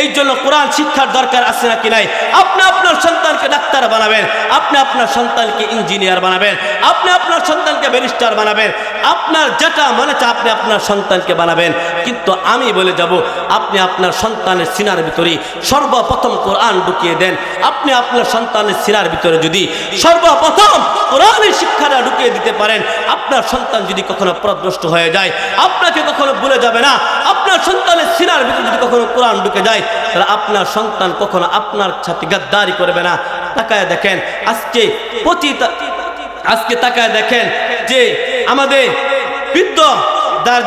এই জন্য কোরআন শিক্ষার দরকার আছে নাকি নাই? আপনি আপনার সন্তানকে ডাক্তার বানাবেন, আপনি আপনার সন্তানকে ইঞ্জিনিয়ার বানাবেন, আপনি আপনার সন্তানকে ব্যারিস্টার বানাবেন, আপনার যেটা মনে চায় আপনি আপনার সন্তানকে বানাবেন। কিন্তু আমি বলে যাব, আপনি আপনার সন্তানের সিনার ভিতরে সর্বপ্রথম কোরআন ঢুকিয়ে দেন। আপনি আপনার সন্তানের সিনার ভিতরে যদি সর্বপ্রথম কোরআনের শিক্ষাটা ঢুকিয়ে দিতে পারেন, আপনার সন্তান যদি কখনো পথভ্রষ্ট হয়ে যায়, আপনাকে কখনো ভুলে যাবে না। আপনার সন্তানের সিনার ভিতরে যদি কখনো কোরআন ঢুকে যায়, তাহলে আপনার সন্তান কখনো আপনার সাথে গাদ্দারি করবে না। তাকায় দেখেন আজকে তাকায় দেখেন যে আমাদের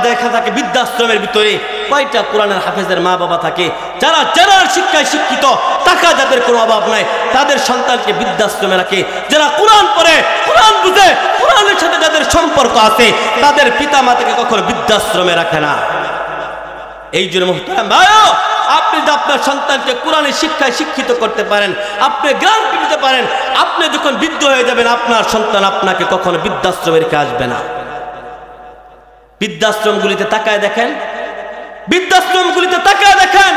দেখা থাকে বৃদ্ধাশ্রমের ভিতরে কয়টা কোরআনের হাফেজের মা বাবা থাকে, যারা যারার শিক্ষায় শিক্ষিত, টাকা যাদের কোনো অভাব নাই, তাদের সন্তানকে বৃদ্ধাশ্রমে রাখে। যারা কোরআন পড়ে, কোরআন বুঝে, কোরআনের সাথে যাদের সম্পর্ক আছে, তাদের পিতা মাতাকে কখনো বৃদ্ধাশ্রমে রাখে না। এই জন্য মুহতারাম ভাইও, আপনি যদি আপনার সন্তানকে কোরআনের শিক্ষায় শিক্ষিত করতে পারেন, আপনি জ্ঞান দিতে পারেন, আপনি যখন বৃদ্ধ হয়ে যাবেন, আপনার সন্তান আপনাকে কখনো বৃদ্ধাশ্রমে রেখে আসবে না। বৃদ্ধাশ্রমগুলিতে তাকায় দেখেন, বৃদ্ধাশ্রমগুলিতে তাকায় দেখেন,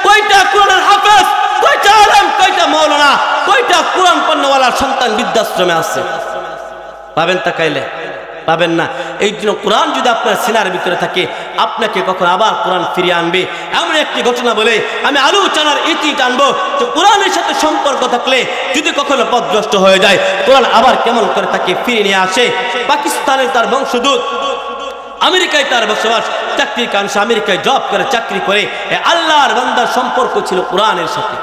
কয়টা কোরআনের হাফেজ, কয়টা আলেম, কয়টা মাওলানা, কয়টা কোরআন পড়নেওয়ালার সন্তান বৃদ্ধাশ্রমে আছে? পাবেন তাকাইলে? পাবেন না। এই জন্য কোরআন যদি আপনার সিনার ভিতরে থাকে, আপনাকে কখন আবার কোরআন ফিরিয়ে আনবে। এমন একটি ঘটনা বলে আমি আলোচনার ইতি টানবো যে কোরআনের সাথে সম্পর্ক থাকলে যদি কখনো পথভ্রষ্ট হয়ে যায়, কোরআন আবার কেমন করে তাকে ফিরিয়ে নিয়ে আসে। পাকিস্তানের তার বংশদূত, আমেরিকায় তার বসবাস, চাকরির কারণে আমেরিকায় জব করে চাকরি করে, আল্লাহর বান্দার সম্পর্ক ছিল কোরআনের সাথে।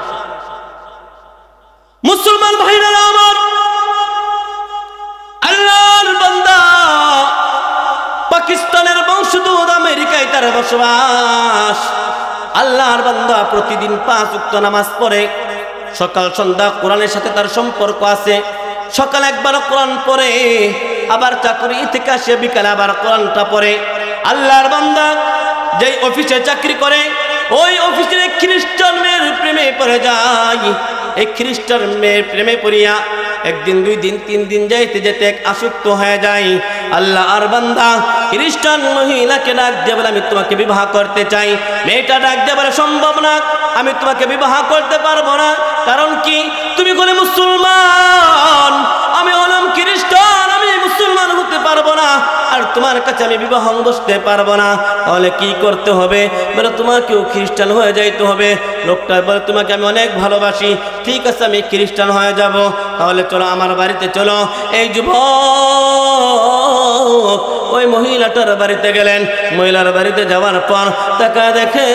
মুসলমান ভাইরা আমার, আল্লাহর বান্দা পাকিস্তানের বংশদূত, আমেরিকায় তার বসবাস। আল্লাহর বান্দা প্রতিদিন 5 ওয়াক্ত নামাজ পড়ে, সকাল সন্ধ্যা কোরআনের সাথে তার সম্পর্ক আছে। সকালে একবার কোরআন পড়ে, আবার চাকরি থেকে আসে বিকালে আবার কোরআনটা পড়ে। আল্লাহর বান্দা যেই অফিসে চাকরি করে, ওই অফিসের খ্রিস্টান মেয়ের প্রেমে পড়ে যায়। এই খ্রিস্টান মেয়ের প্রেমে পড়িয়া একদিন, 2 দিন, 3 দিন যাইতে যেতে আসক্ত হয়ে যায়। আল্লাহর বান্দা খ্রিস্টান মহিলাকে ডাক দিয়ে বলে, আমি তোমাকে বিবাহ করতে চাই। মেয়েটা ডাক দিয়ে বলে, সম্ভব না, আমি তোমাকে বিবাহ করতে পারবো না। কারণ কি? তুমি বলে মুসলমান, আমি হলাম খ্রিস্টান, আমি মুসলমান হতে পারবো না, আর তোমার কাছে আমি বিবাহ বসতে পারবো না। তাহলে কি করতে হবে? বলে তোমাকেও খ্রিস্টান হয়ে যাইতে হবে। লোকটা বলে, তোমাকে আমি অনেক ভালোবাসি, ঠিক আছে আমি খ্রিস্টান হয়ে যাব, তাহলে চলো আমার বাড়িতে চলো। এই যুবক ওই মহিলাটার বাড়িতে গেলেন। মহিলার বাড়িতে যাওয়ার পর তাকা দেখে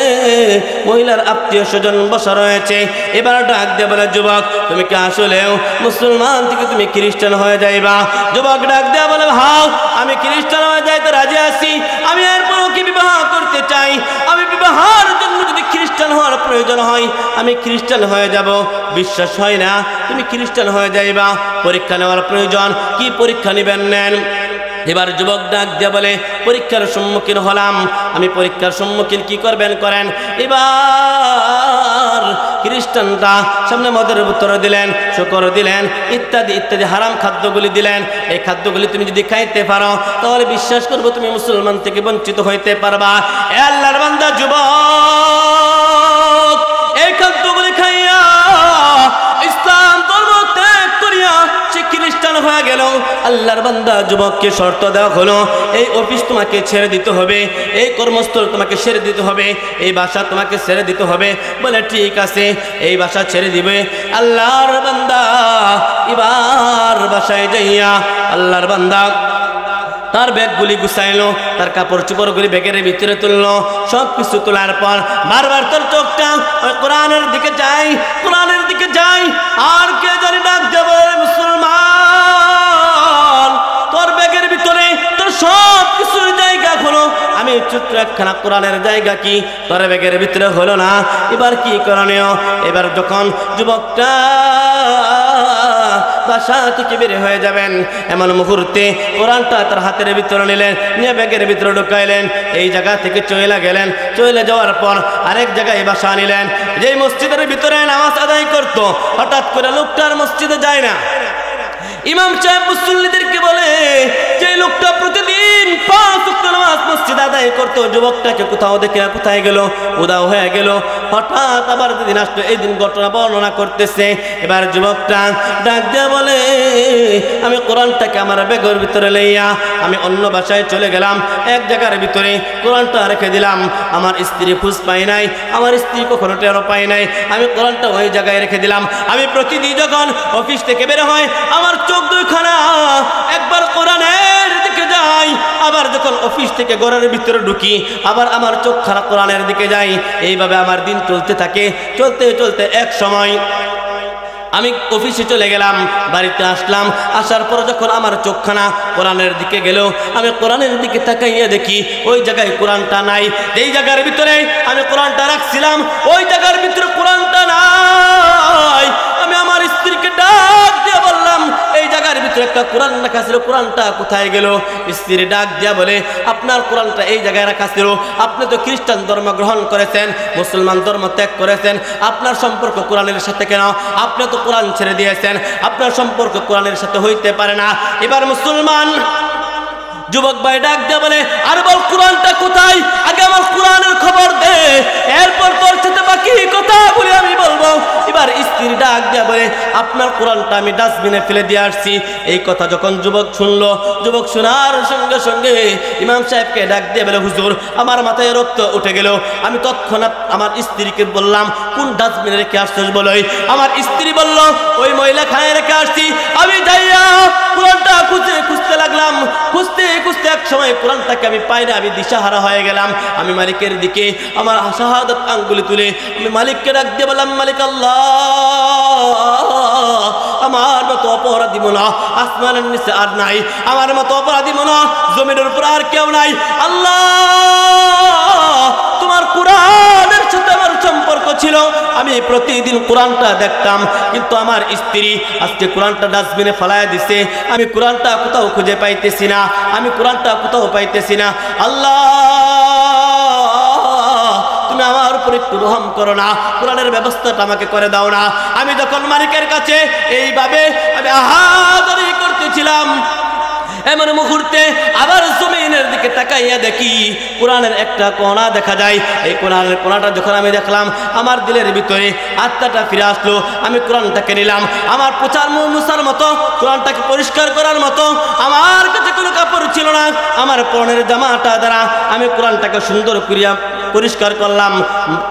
মহিলার আত্মীয় স্বজন বসা রয়েছে। এবার ডাক দিয়ে বলে, যুবক তুমি কি আসলেও মুসলমান থেকে তুমি খ্রিস্টান হয়ে যাইবা? যুবক ডাক দিয়ে বলে, ভাও আমি খ্রিস্টান হয়ে যাইতে রাজি আছি, আমি এরপরও কি বিবাহ করতে চাই, আমি বিবাহের জন্য যদি খ্রিস্টান হওয়ার প্রয়োজন হয় আমি খ্রিস্টান হয়ে যাব। বিশ্বাস হয় না? তুমি খ্রিস্টান হয়ে যাইবা, পরীক্ষা নেওয়ার প্রয়োজন, কি পরীক্ষা নেবেন নেন। এবার যুবক ডাক দিয়ে বলে, পরীক্ষার সম্মুখীন হলাম, আমি পরীক্ষার সম্মুখীন কি করবেন করেন। এবার খ্রিস্টানটা সামনে মদের বোতল দিলেন, শুকর দিলেন, ইত্যাদি ইত্যাদি হারাম খাদ্যগুলি দিলেন। এই খাদ্যগুলি তুমি যদি খাইতে পারো, তাহলে বিশ্বাস করবো তুমি মুসলমান থেকে বঞ্চিত হইতে পারবা। আল্লাহর বান্দা যুবক এই খাদ্যগুলি খাইয়া ইসলাম ধর্ম ত্যাগ করিয়া সে খ্রিস্টান হয়ে গেল। আল্লাহর বান্দা যুবককে শর্ত দেওয়া হলো, এই অফিস তোমাকে ছেড়ে দিতে হবে, এই কর্মস্থল তোমাকে ছেড়ে দিতে হবে, এই বাসা তোমাকে ছেড়ে দিতে হবে। বলে ঠিক আছে, এই বাসা ছেড়ে দিবে। আল্লাহর বান্দা এবার বাসায় যাইয়া আল্লাহর বান্দা তার ব্যাগগুলি গুছাইলো, তার কাপড় চোপড়গুলি ব্যাগের ভিতরে তুললো। সব কিছু তোলার পর বারবার তোর চোখটা ওই কোরআনের দিকে যাই, কোরআনের দিকে যাই। আর কে জানি ডাক দেব, মুসলমান তোর ব্যাগের ভিতরে তোর সব কিছুর জায়গা হলো, আমি ছোট্ট একখানা কোরআনের জায়গা কি তোর ব্যাগের ভিতরে হলো না। এবার কি করণীয়? এবার যখন যুবকটা বাসা থেকে বের হয়ে যাবেন, এমন মুহূর্তে কোরআনটা তার হাতের ভিতরে নিলেন, নিয়ে ব্যাগের ভিতরে ঢুকাইলেন। এই জায়গা থেকে চলে গেলেন। চলে যাওয়ার পর আরেক জায়গায় বাসা নিলেন। যেই মসজিদের ভিতরে নামাজ আদায় করতো, হঠাৎ করে লোকটার মসজিদে যায় না। ইমাম সাহেব মুসল্লিদেরকে বলে, যে লোকটা প্রতিদিন 5 ওয়াক্ত নামাজ মসজিদে আদায় করতো, যুবকটাকে কোথাও দেখে কোথায় গেল, উধাও হয়ে গেল। হঠাৎ আবার দিন আসলো, এই দিন ঘটনা বর্ণনা করতেছে। এবার যুবকটা ডাক দিয়ে বলে, আমি কোরআনটাকে আমার ব্যাগের ভিতরে লইয়া আমি অন্য বাসায় চলে গেলাম। এক জায়গার ভিতরে কোরআনটা রেখে দিলাম। আমার স্ত্রী খোঁজ পাই নাই, আমার স্ত্রী কখনো টেরো পাই নাই। আমি কোরআনটা ওই জায়গায় রেখে দিলাম। আমি প্রতিদিন যখন অফিস থেকে বের হয়, আমার চোখ দুইখানা একবার কোরআনের দিকে যায়, আবার যখন অফিস থেকে ঘরের ভিতরে ঢুকি আবার আমার চোখ খানা কোরআনের দিকে যায়। এইভাবে আমার দিন চলতে থাকে। চলতে চলতে এক সময় আমি অফিসে চলে গেলাম, বাড়িতে আসলাম। আসার পর যখন আমার চোখখানা কোরআনের দিকে গেল, আমি কোরআনের দিকে তাকাইয়া দেখি ওই জায়গায় কোরআনটা নাই। যেই জায়গার ভিতরে আমি কোরআনটা রাখছিলাম, ওই জায়গার ভিতরে কোরআনটা নাই। আমি আমার স্ত্রীকে ডাক দিয়ে বললাম, এই জায়গার ভিতরে একটা কোরআন রাখা ছিল, কোরআনটা কোথায় গেল? স্ত্রী ডাক দিয়া বলে, আপনার কোরআনটা এই জায়গায় রাখা ছিল। আপনি তো খ্রিস্টান ধর্ম গ্রহণ করেছেন, মুসলমান ধর্ম ত্যাগ করেছেন, আপনার সম্পর্ক কোরআনের সাথে কেন? আপনি তো কোরআন ছেড়ে দিয়েছেন, আপনার সম্পর্ক কোরআনের সাথে হইতে পারে না। এবার মুসলমান যুবক ভাই ডাক দিয়ে বলে, আর বল কোরআনটা কোথায়? আগে আমার কোরআনের খবর দে, এরপর তোর সাথে বাকি কথা বলে আমি বলবো। এবার স্ত্রী ডাক দিয়ে বলে, আপনার কোরআনটা আমি ডাস্টবিনে ফেলে দিয়ে আসছি। এই কথা যখন যুবক শুনলো, যুবক শোনার সঙ্গে সঙ্গে ইমাম সাহেবকে ডাক দিয়ে বলে, হুজুর আমার মাথায় রক্ত উঠে গেল। আমি তৎক্ষণাৎ আমার স্ত্রীকে বললাম, কোন ডাস্টবিনে রেখে আসছিস বলোই? আমার স্ত্রী বলল, ওই মহিলা খায় রেখে আসছি। আমি যাইয়া কোরআনটা খুঁজতে লাগলাম। খুঁজতে এক সময় কোরআনটাকে আমি পাই না, আমি দিশাহারা হয়ে গেলাম। আমি মালিকের দিকে আমার শাহাদাত আঙ্গুলি তুলে আমি মালিককে ডাক দিয়ে বললাম, মালিক আল্লাহ, আমার মতো অপরাধী মনে আসমানের নিচে আর নাই, আমার মতো অপরাধী মনে জমিনের উপর আর কেউ নাই। আল্লাহ, তোমার কোরআনের সাথে আমার সম্পর্ক ছিল, আমি প্রতিদিন কোরআনটা দেখতাম, কিন্তু আমার স্ত্রী আজকে কোরআনটা ডাস্টবিনে ফেলায় দিছে। আমি কোরআনটা কোথাও খুঁজে পাইতেছি না, আমি কোরআনটা কোথাও পাইতেছি না। আল্লাহ, তুমি আমার উপর একটু রহম করো না, কোরআনের ব্যবস্থাটা আমাকে করে দাও না। আমি যখন মালিকের কাছে এইভাবে আমি আহাজারি করতেছিলাম, এমন মুহূর্তে আবার জমিনের দিকে তাকাইয়া দেখি কোরআনের একটা কোণা দেখা যায়। এই কোরআনের কোণাটা যখন আমি দেখলাম, আমার দিলের ভিতরে আত্মাটা ফিরে আসলো। আমি কোরআনটাকে নিলাম, আমার প্রচার মুসার মতো কোরআনটাকে পরিষ্কার করার মতো আমার কাছে কোনো কাপড় ছিল না। আমার পরনের জামাটা দ্বারা আমি কোরআনটাকে সুন্দর করিয়া পরিষ্কার করলাম,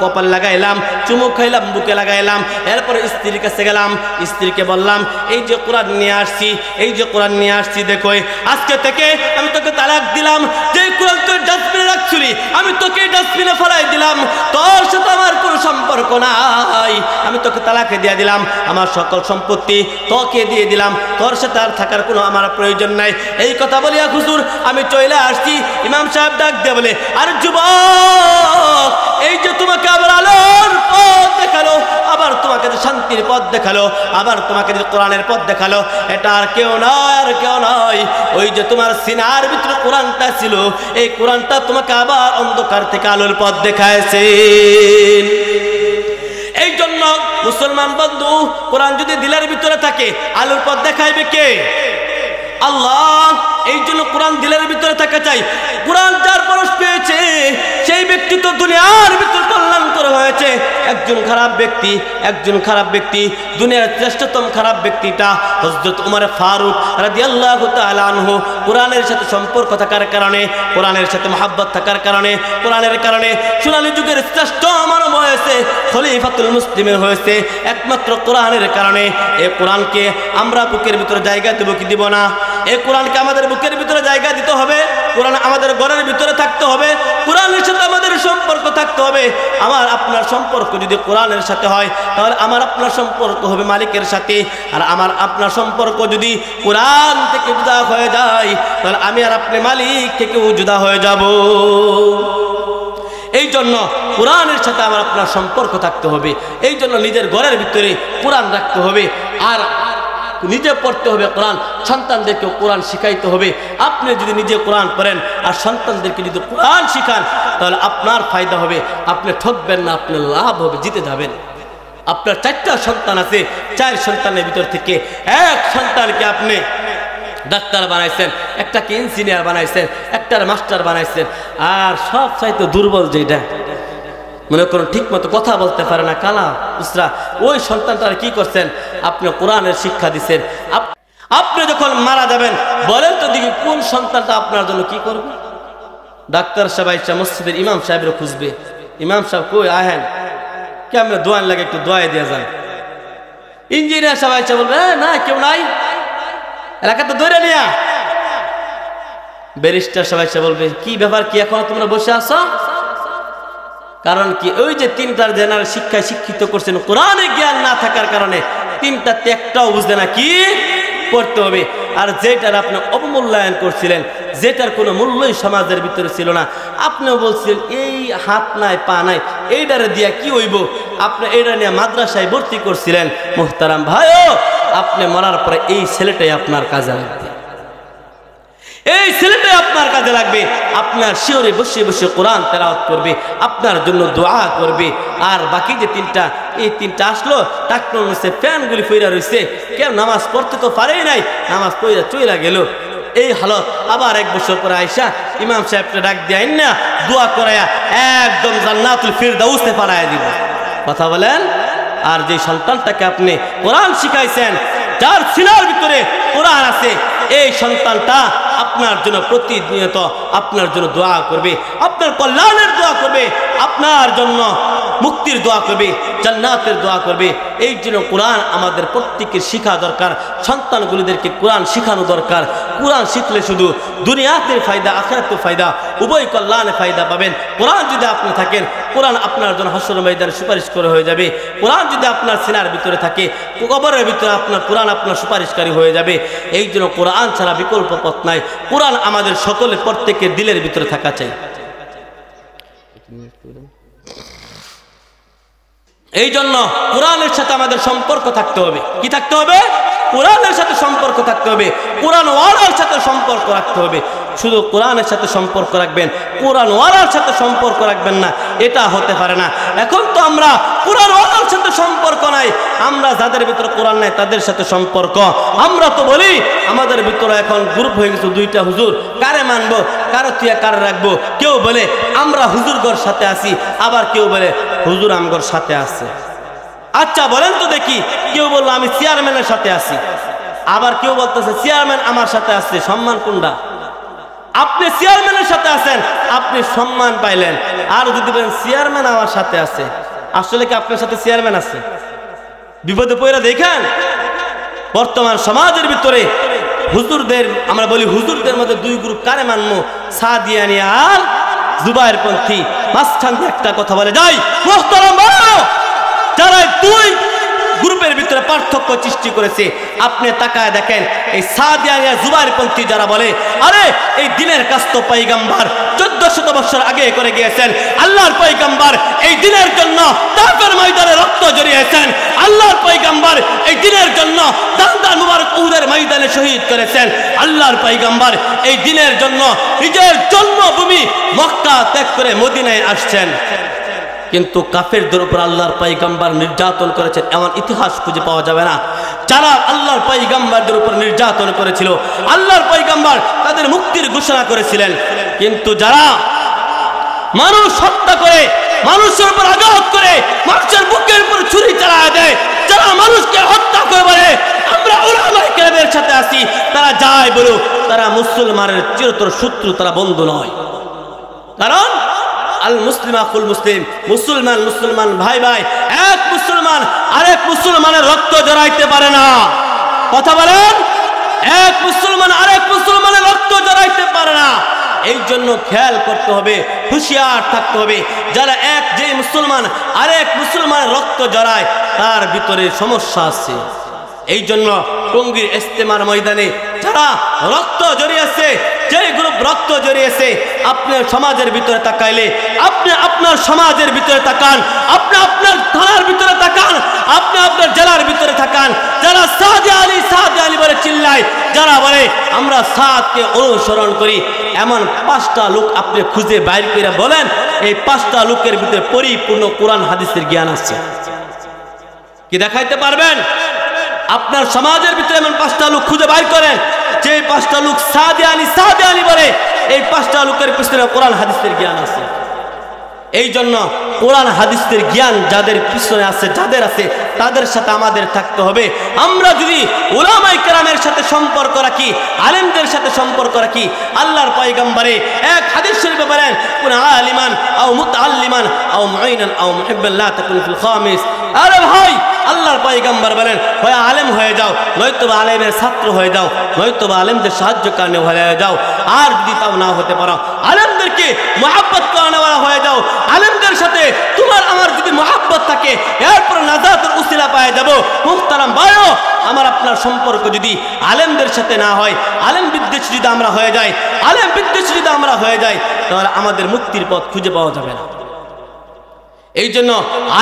কপাল লাগাইলাম, চুমু খাইলাম, বুকে লাগাইলাম। এরপরে স্ত্রীর কাছে গেলাম, স্ত্রীকে বললাম, এই যে কোরআন নিয়ে আসছি, এই যে কোরআন নিয়ে আসছি, দেখো আজকে থেকে আমি তোকে তালাক দিলাম। যে কোরআন তুই ডাস্টবিনে রাখছিলি, আমি তোকে ডাস্টবিনে ফেলাই দিলাম। তোর সাথে আমার কোনো সম্পর্ক নাই, আমি তোকে তালাকে দিয়ে দিলাম। আমার সকল সম্পত্তি তোকে দিয়ে দিলাম, তোর সাথে আর থাকার কোনো আমার প্রয়োজন নাই। এই কথা বলিয়া হুজুর আমি চলে আসছি। ইমাম সাহেব ডাক দিয়ে বলে, আর যুবক, এই যে তোমাকে আবার আলোর পথ দেখালো, আবার তোমাকে যে শান্তির পথ দেখালো, আবার তোমাকে যে কোরআনের পথ দেখালো, এটা আর কেউ নয়, আর কেউ নয়, ওই যে তোমার সিনার ভিতরে কোরআনটা ছিল, এই কোরআনটা তোমাকে আবার অন্ধকার থেকে আলোর পথ দেখাইছে। এই জন্য মুসলমান বন্ধু, কোরআন যদি দিলের ভিতরে থাকে, আলোর পথ দেখাইবে কে? আল্লাহ। এই জন্য কোরআন দিলের ভিতরে থাকা চাই। কোরআন যার পরশ পেয়েছে, সেই ব্যক্তি তো দুনিয়ার ভিতর কল্যাণকর হয়েছে। একজন খারাপ ব্যক্তি, দুনিয়ার শ্রেষ্ঠতম খারাপ ব্যক্তিটা হযরত ওমর ফারুক রাদিয়াল্লাহু তাআলা আনহু, কোরআনের সাথে সম্পর্ক থাকার কারণে, কোরআনের সাথে মহব্বত থাকার কারণে, কোরআনের কারণে সোনালী যুগের শ্রেষ্ঠ মানব হয়েছে, খলিফাতুল মুসলিমের হয়েছে একমাত্র কোরআনের কারণে। এই কোরআনকে আমরা বুকের ভিতরে জায়গা দেব কি দিব না? এই কোরআনকে আমাদের বুকের ভিতরে জায়গা দিতে হবে, কোরআন আমাদের ঘরের ভিতরে থাকতে হবে, কোরআনের সাথে আমাদের সম্পর্ক সম্পর্ক থাকতে হবে। আমার আপনার সম্পর্ক যদি কোরআনের সাথে হয় তাহলে আমার আপনার সম্পর্ক হবে মালিকের সাথে। আর আমার আপনার সম্পর্ক যদি কোরআন থেকে জুদা হয়ে যায় তাহলে আমি আর আপনি মালিক থেকেও জুদা হয়ে যাব। এই জন্য কোরআনের সাথে আমার আপনার সম্পর্ক থাকতে হবে। এই জন্য নিজের ঘরের ভিতরে কোরআন রাখতে হবে, আর নিজে পড়তে হবে কোরআন, সন্তানদেরকেও কোরআন শিখাইতে হবে। আপনি যদি নিজে কোরআন পড়েন আর সন্তানদেরকে যদি কোরআন শিখান তাহলে আপনার ফায়দা হবে, আপনি ঠকবেন না, আপনার লাভ হবে, জিতে যাবেন। আপনার 4টা সন্তান আছে, 4 সন্তানের ভিতর থেকে এক সন্তানকে আপনি ডাক্তার বানাইছেন, একটাকে ইঞ্জিনিয়ার বানাইছেন, একটার মাস্টার বানাইছেন, আর সব চাইতে দুর্বল যেটা মনে করুন ঠিক মতো কথা বলতে পারে না, কালা উসরা, ওই সন্তানটার কি করছেন? আপনি কোরআনের শিক্ষা দিচ্ছেন। আপনি যখন মারা যাবেন বলেন তো দেখি কোন সন্তানটা আপনার জন্য কি করবে? ডাক্তার সাহেব মসজিদের ইমাম সাহেবের খুঁজবে, ইমাম সাহেব কই আহেন, কেমন দোয়ান লাগে একটু দোয়াই দিয়ে যান। ইঞ্জিনিয়ার সাহেব বলবে না কেউ নাই, এলাকা তো ধরে নিয়া। ব্যারিস্টার সাহেব বলবে কি ব্যাপার, কি এখন তোমরা বসে আছো? কারণ কি ওই যে 3টার জেনারেল শিক্ষায় শিক্ষিত করছেন, কোরআনে জ্ঞান না থাকার কারণে 3টাতে একটাও বুঝবে না কি করতে হবে। আর যেটার আপনি অবমূল্যায়ন করছিলেন, যেটার কোনো মূল্যই সমাজের ভিতরে ছিল না, আপনিও বলছিলেন এই হাত নাই পা নাই, এইটারে দিয়া কি হইব, আপনি এইটা নিয়ে মাদ্রাসায় ভর্তি করছিলেন। মুহতারাম ভাইও, আপনি মরার পরে এই ছেলেটাই আপনার কাজে লাগবে, এই ছেলেটাই আপনার কাজে লাগবে। আপনার শিওরে বসে বসে কোরআন তেলাওয়াত করবে, আপনার জন্য দোয়া করবে। আর বাকি যে 3টা, এই 3টা আসলো টাকনোর নিচে ফ্যানগুলি ফইরা রয়েছে, কেউ নামাজ পড়তে তো পারেই নাই, নামাজ পড়া চইলা গেল। এই হালত আবার 1 বছর পরে আইসা ইমাম সাহেবকে ডাক দিয়ে না দোয়া করাইয়া একদম জান্নাতুল ফিরদাউসে পাঠাইয়া দিব। কথা বলেন। আর যে সন্তানটাকে আপনি কোরআন শিখাইছেন, যার সিনার ভিতরে কোরআন আছে, এই সন্তানটা আপনার জন্য প্রতিনিয়ত আপনার জন্য দোয়া করবে, আপনার কল্যাণের দোয়া করবে, আপনার জন্য মুক্তির দোয়া করবে, জান্নাতের দোয়া করবে। এই জন্য কোরআন আমাদের প্রত্যেকের শিখা দরকার, সন্তানগুলিদেরকে কোরআন শিখানো দরকার। কোরআন শিখলে শুধু দুনিয়াতে ফায়দা, আখিরাতেও ফায়দা, উভয় কল্যাণে ফায়দা পাবেন। কোরআন যদি আপনি থাকেন, কোরআন আপনার জন্য হাসরের ময়দানে সুপারিশ করে হয়ে যাবে। কোরআন যদি আপনার সিনার ভিতরে থাকে, কবরের ভিতরে আপনার কোরআন আপনার সুপারিশকারী হয়ে যাবে। এই জন্য কোরআন ছাড়া বিকল্প পথ নাই। কোরআন আমাদের সকলের প্রত্যেকের দিলের ভিতরে থাকা চাই। এই জন্য কোরআনের সাথে আমাদের সম্পর্ক থাকতে হবে। কি থাকতে হবে? কোরআনের সাথে সম্পর্ক থাকতে হবে, কোরআন ওয়ালার সাথে সম্পর্ক রাখতে হবে। শুধু কোরআনের সাথে সম্পর্ক রাখবেন, কোরআন ওয়ালার সাথে সম্পর্ক রাখবেন না, এটা হতে পারে না। এখন তো আমরা কোরআন ওয়ালার সাথে সম্পর্ক নাই, আমরা যাদের ভিতরে কোরআন নাই তাদের সাথে সম্পর্ক। আমরা তো বলি আমাদের ভিতরে এখন গ্রুপ হয়ে গেছে 2টা হুজুর, কারে মানবো, কারো তুইয়া কারে রাখবো। কেউ বলে আমরা হুজুরগর সাথে আছি, আবার কেউ বলে হুজুর আমগর সাথে আছে। আচ্ছা বলেন তো দেখি, কেউ বললো আমি চেয়ারম্যানের সাথে আছি, আবার কেউ বলতেছে চেয়ারম্যান আমার সাথে আছে। সম্মান কোনটা? আপনি চেয়ারম্যানের সাথে আছেন, আপনি সম্মান পাইলেন। আর যদি বলেন চেয়ারম্যান আমার সাথে আছে, আসলে কি আপনার সাথে চেয়ারম্যান আছে? বিপদে পড়ে দেখেন বর্তমান সমাজের ভিতরে হুজুরদের, আমরা বলি হুজুরদের মধ্যে 2 গ্রুপ, কারে মানবো? সাদিয়ানি আর জুবায়েরপন্থী। মাঝখান দিয়ে একটা কথা বলে যাই, মুহতারাম ভাই, যারা 2 গ্রুপের ভিতরে পার্থক্য সৃষ্টি করেছে, আপনি তাকায় দেখেন এই সাদিয়ানি আর জুবায়েরপন্থী যারা বলে আরে এই দিনের কাজ তো পয়গম্বর 1400 বছর আগে করে গিয়েছেন, আল্লাহর পয়গম্বর এই দিনের জন্য তাফের ময়দানে রক্ত ঝরিয়েছেন, আল্লাহর পয়গম্বর এই দিনের জন্য দান্দার মুবারক উহুদের ময়দানে শহীদ করেছেন, আল্লাহর পয়গম্বর এই দিনের জন্য নিজের জন্মভূমি মক্কা ত্যাগ করে মদিনায় আসছেন। কিন্তু কাফেরদের উপর আল্লাহর পয়গম্বর নির্যাতন করেছেন এমন ইতিহাস খুঁজে পাওয়া যাবে না। যারা আল্লাহর পয়গম্বরদের উপর নির্যাতন করেছিল, আল্লাহর পয়গম্বর তাদের মুক্তির ঘোষণা করেছিলেন। কিন্তু যারা মানুষ হত্যা করে, মানুষের উপর আঘাত করে, মানুষের বুকের উপর ছুরি চালায় দেয়, যারা মানুষকে হত্যা করে বলে আমরা উলামায়ে কেরামের সাথে আছি, তারা যায় বলুক, তারা মুসলমানের চিরতর শত্রু, তারা বন্ধু নয়। কারণ আল মুসলিম আকুল মুসলিম, মুসলমান মুসলমান ভাই ভাই, এক মুসলমান আরেক মুসলমানের রক্ত জড়াইতে পারে না। কথা বলেন, এক মুসলমান আরেক মুসলমানের রক্ত জড়াইতে পারে না। এই জন্য খেয়াল করতে হবে, হুঁশিয়ার থাকতে হবে। যারা যে মুসলমান আরেক মুসলমানের রক্ত জড়ায় তার ভিতরে সমস্যা আছে। এই জন্য টঙ্গীর ইজতেমার ময়দানে যারা রক্ত জড়িয়েছে, যে গ্রুপ রক্ত জড়িয়েছে, আপনার সমাজের ভিতরে তাকাইলে আপনি আপনার সমাজের ভিতরে তাকান, আপনি আপনার থানার ভিতরে তাকান, আপনি আপনার জেলার ভিতরে তাকান। যারা সাদি আলী বলে চিল্লায়, যারা বলে আমরা সাদকে অনুসরণ করি, এমন 5টা লোক আপনি খুঁজে বাইর করে বলেন এই 5টা লোকের ভিতরে পরিপূর্ণ কোরআন হাদিসের জ্ঞান আছে কি? দেখাইতে পারবেন? আপনার সমাজের ভিতরে এমন 5টা লোক খুঁজে বাইর করেন যে 5টা লোক সাদি আলী বলে এই 5টা লোকের পিছনে কোরআন হাদিসের জ্ঞান আছে। এই জন্য কোরআন হাদিসের জ্ঞান যাদের পিছনে আছে, যাদের আছে, তাদের সাথে আমাদের থাকতে হবে। আমরা যদি উলামায়ে কেরামের সাথে সম্পর্ক রাখি, আলেমদের সাথে সম্পর্ক রাখি, আল্লাহর পয়গম্বরে এক হাদিস শরীফে বলেন কুন আলিমান আও মুতাআল্লিমান আও মুঈনান আও মুহিব্বান লা তাকুন ফিল খামিস। আরে ভাই, আল্লাহর পয়গম্বর বলেন হয় আলেম হয়ে যাও, নয়তো আলেমের ছাত্র হয়ে যাও, নয়তো আলেমদের সাহায্যকারী হয়ে যাও। আর যদি তাও না হতে পারো, আলেমদেরকে মহব্বত করানোওয়ালা হয়ে যাও। আলেমদের সাথে তোমার আমার যদি মহব্বত থাকে, এরপর নাজাতের উসিলা পায়ে যাব। মুহতারাম ভাইও, আমার আপনার সম্পর্ক যদি আলেমদের সাথে না হয়, আলেম বিদ্বেষী যদি আমরা হয়ে যাই, আলেম বিদ্বেষী যদি আমরা হয়ে যাই, তাহলে আমাদের মুক্তির পথ খুঁজে পাওয়া যাবে না। এই জন্য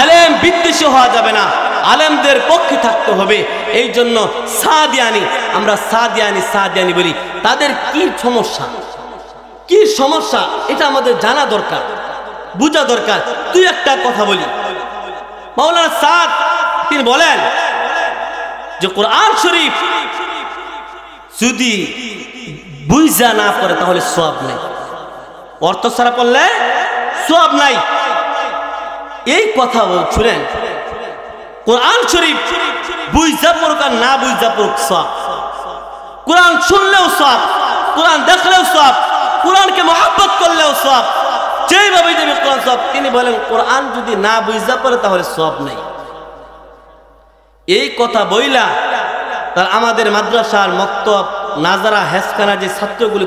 আলেম বিদ্বেষী হওয়া যাবে না, আলেমদের পক্ষে থাকতে হবে। এই জন্য সাদিয়ানি, আমরা সাদিয়ানি বলি, তাদের কি সমস্যা এটা আমাদের জানা দরকার, বুঝা দরকার। তুই একটা কথা বলি, মাওলানা সাদ তিনি বলেন যে কোরআন শরীফ যদি বুঝা না পড়ে তাহলে সওয়াব নাই, অর্থ ছাড়া পড়লে সওয়াব নাই। এই কথা শুনেন, কোরআন শরীফ বুঝা পড়ুক আর না বুঝা পড়ুক সওয়াব। কোরআন শুনলেও সওয়াব, কোরআন দেখলেও সওয়াব, কোরআনকে মহব্বত করলেও সওয়াব, যেভাবে দেবে কোরআন সওয়াব। তিনি বলেন কোরআন যদি না বুঝা পড়ে তাহলে সওয়াব নাই। এই কথা বইলা তার আমাদের মাদ্রাসার মক্তব নাজারা হেসখানা যে ছাত্রগুলি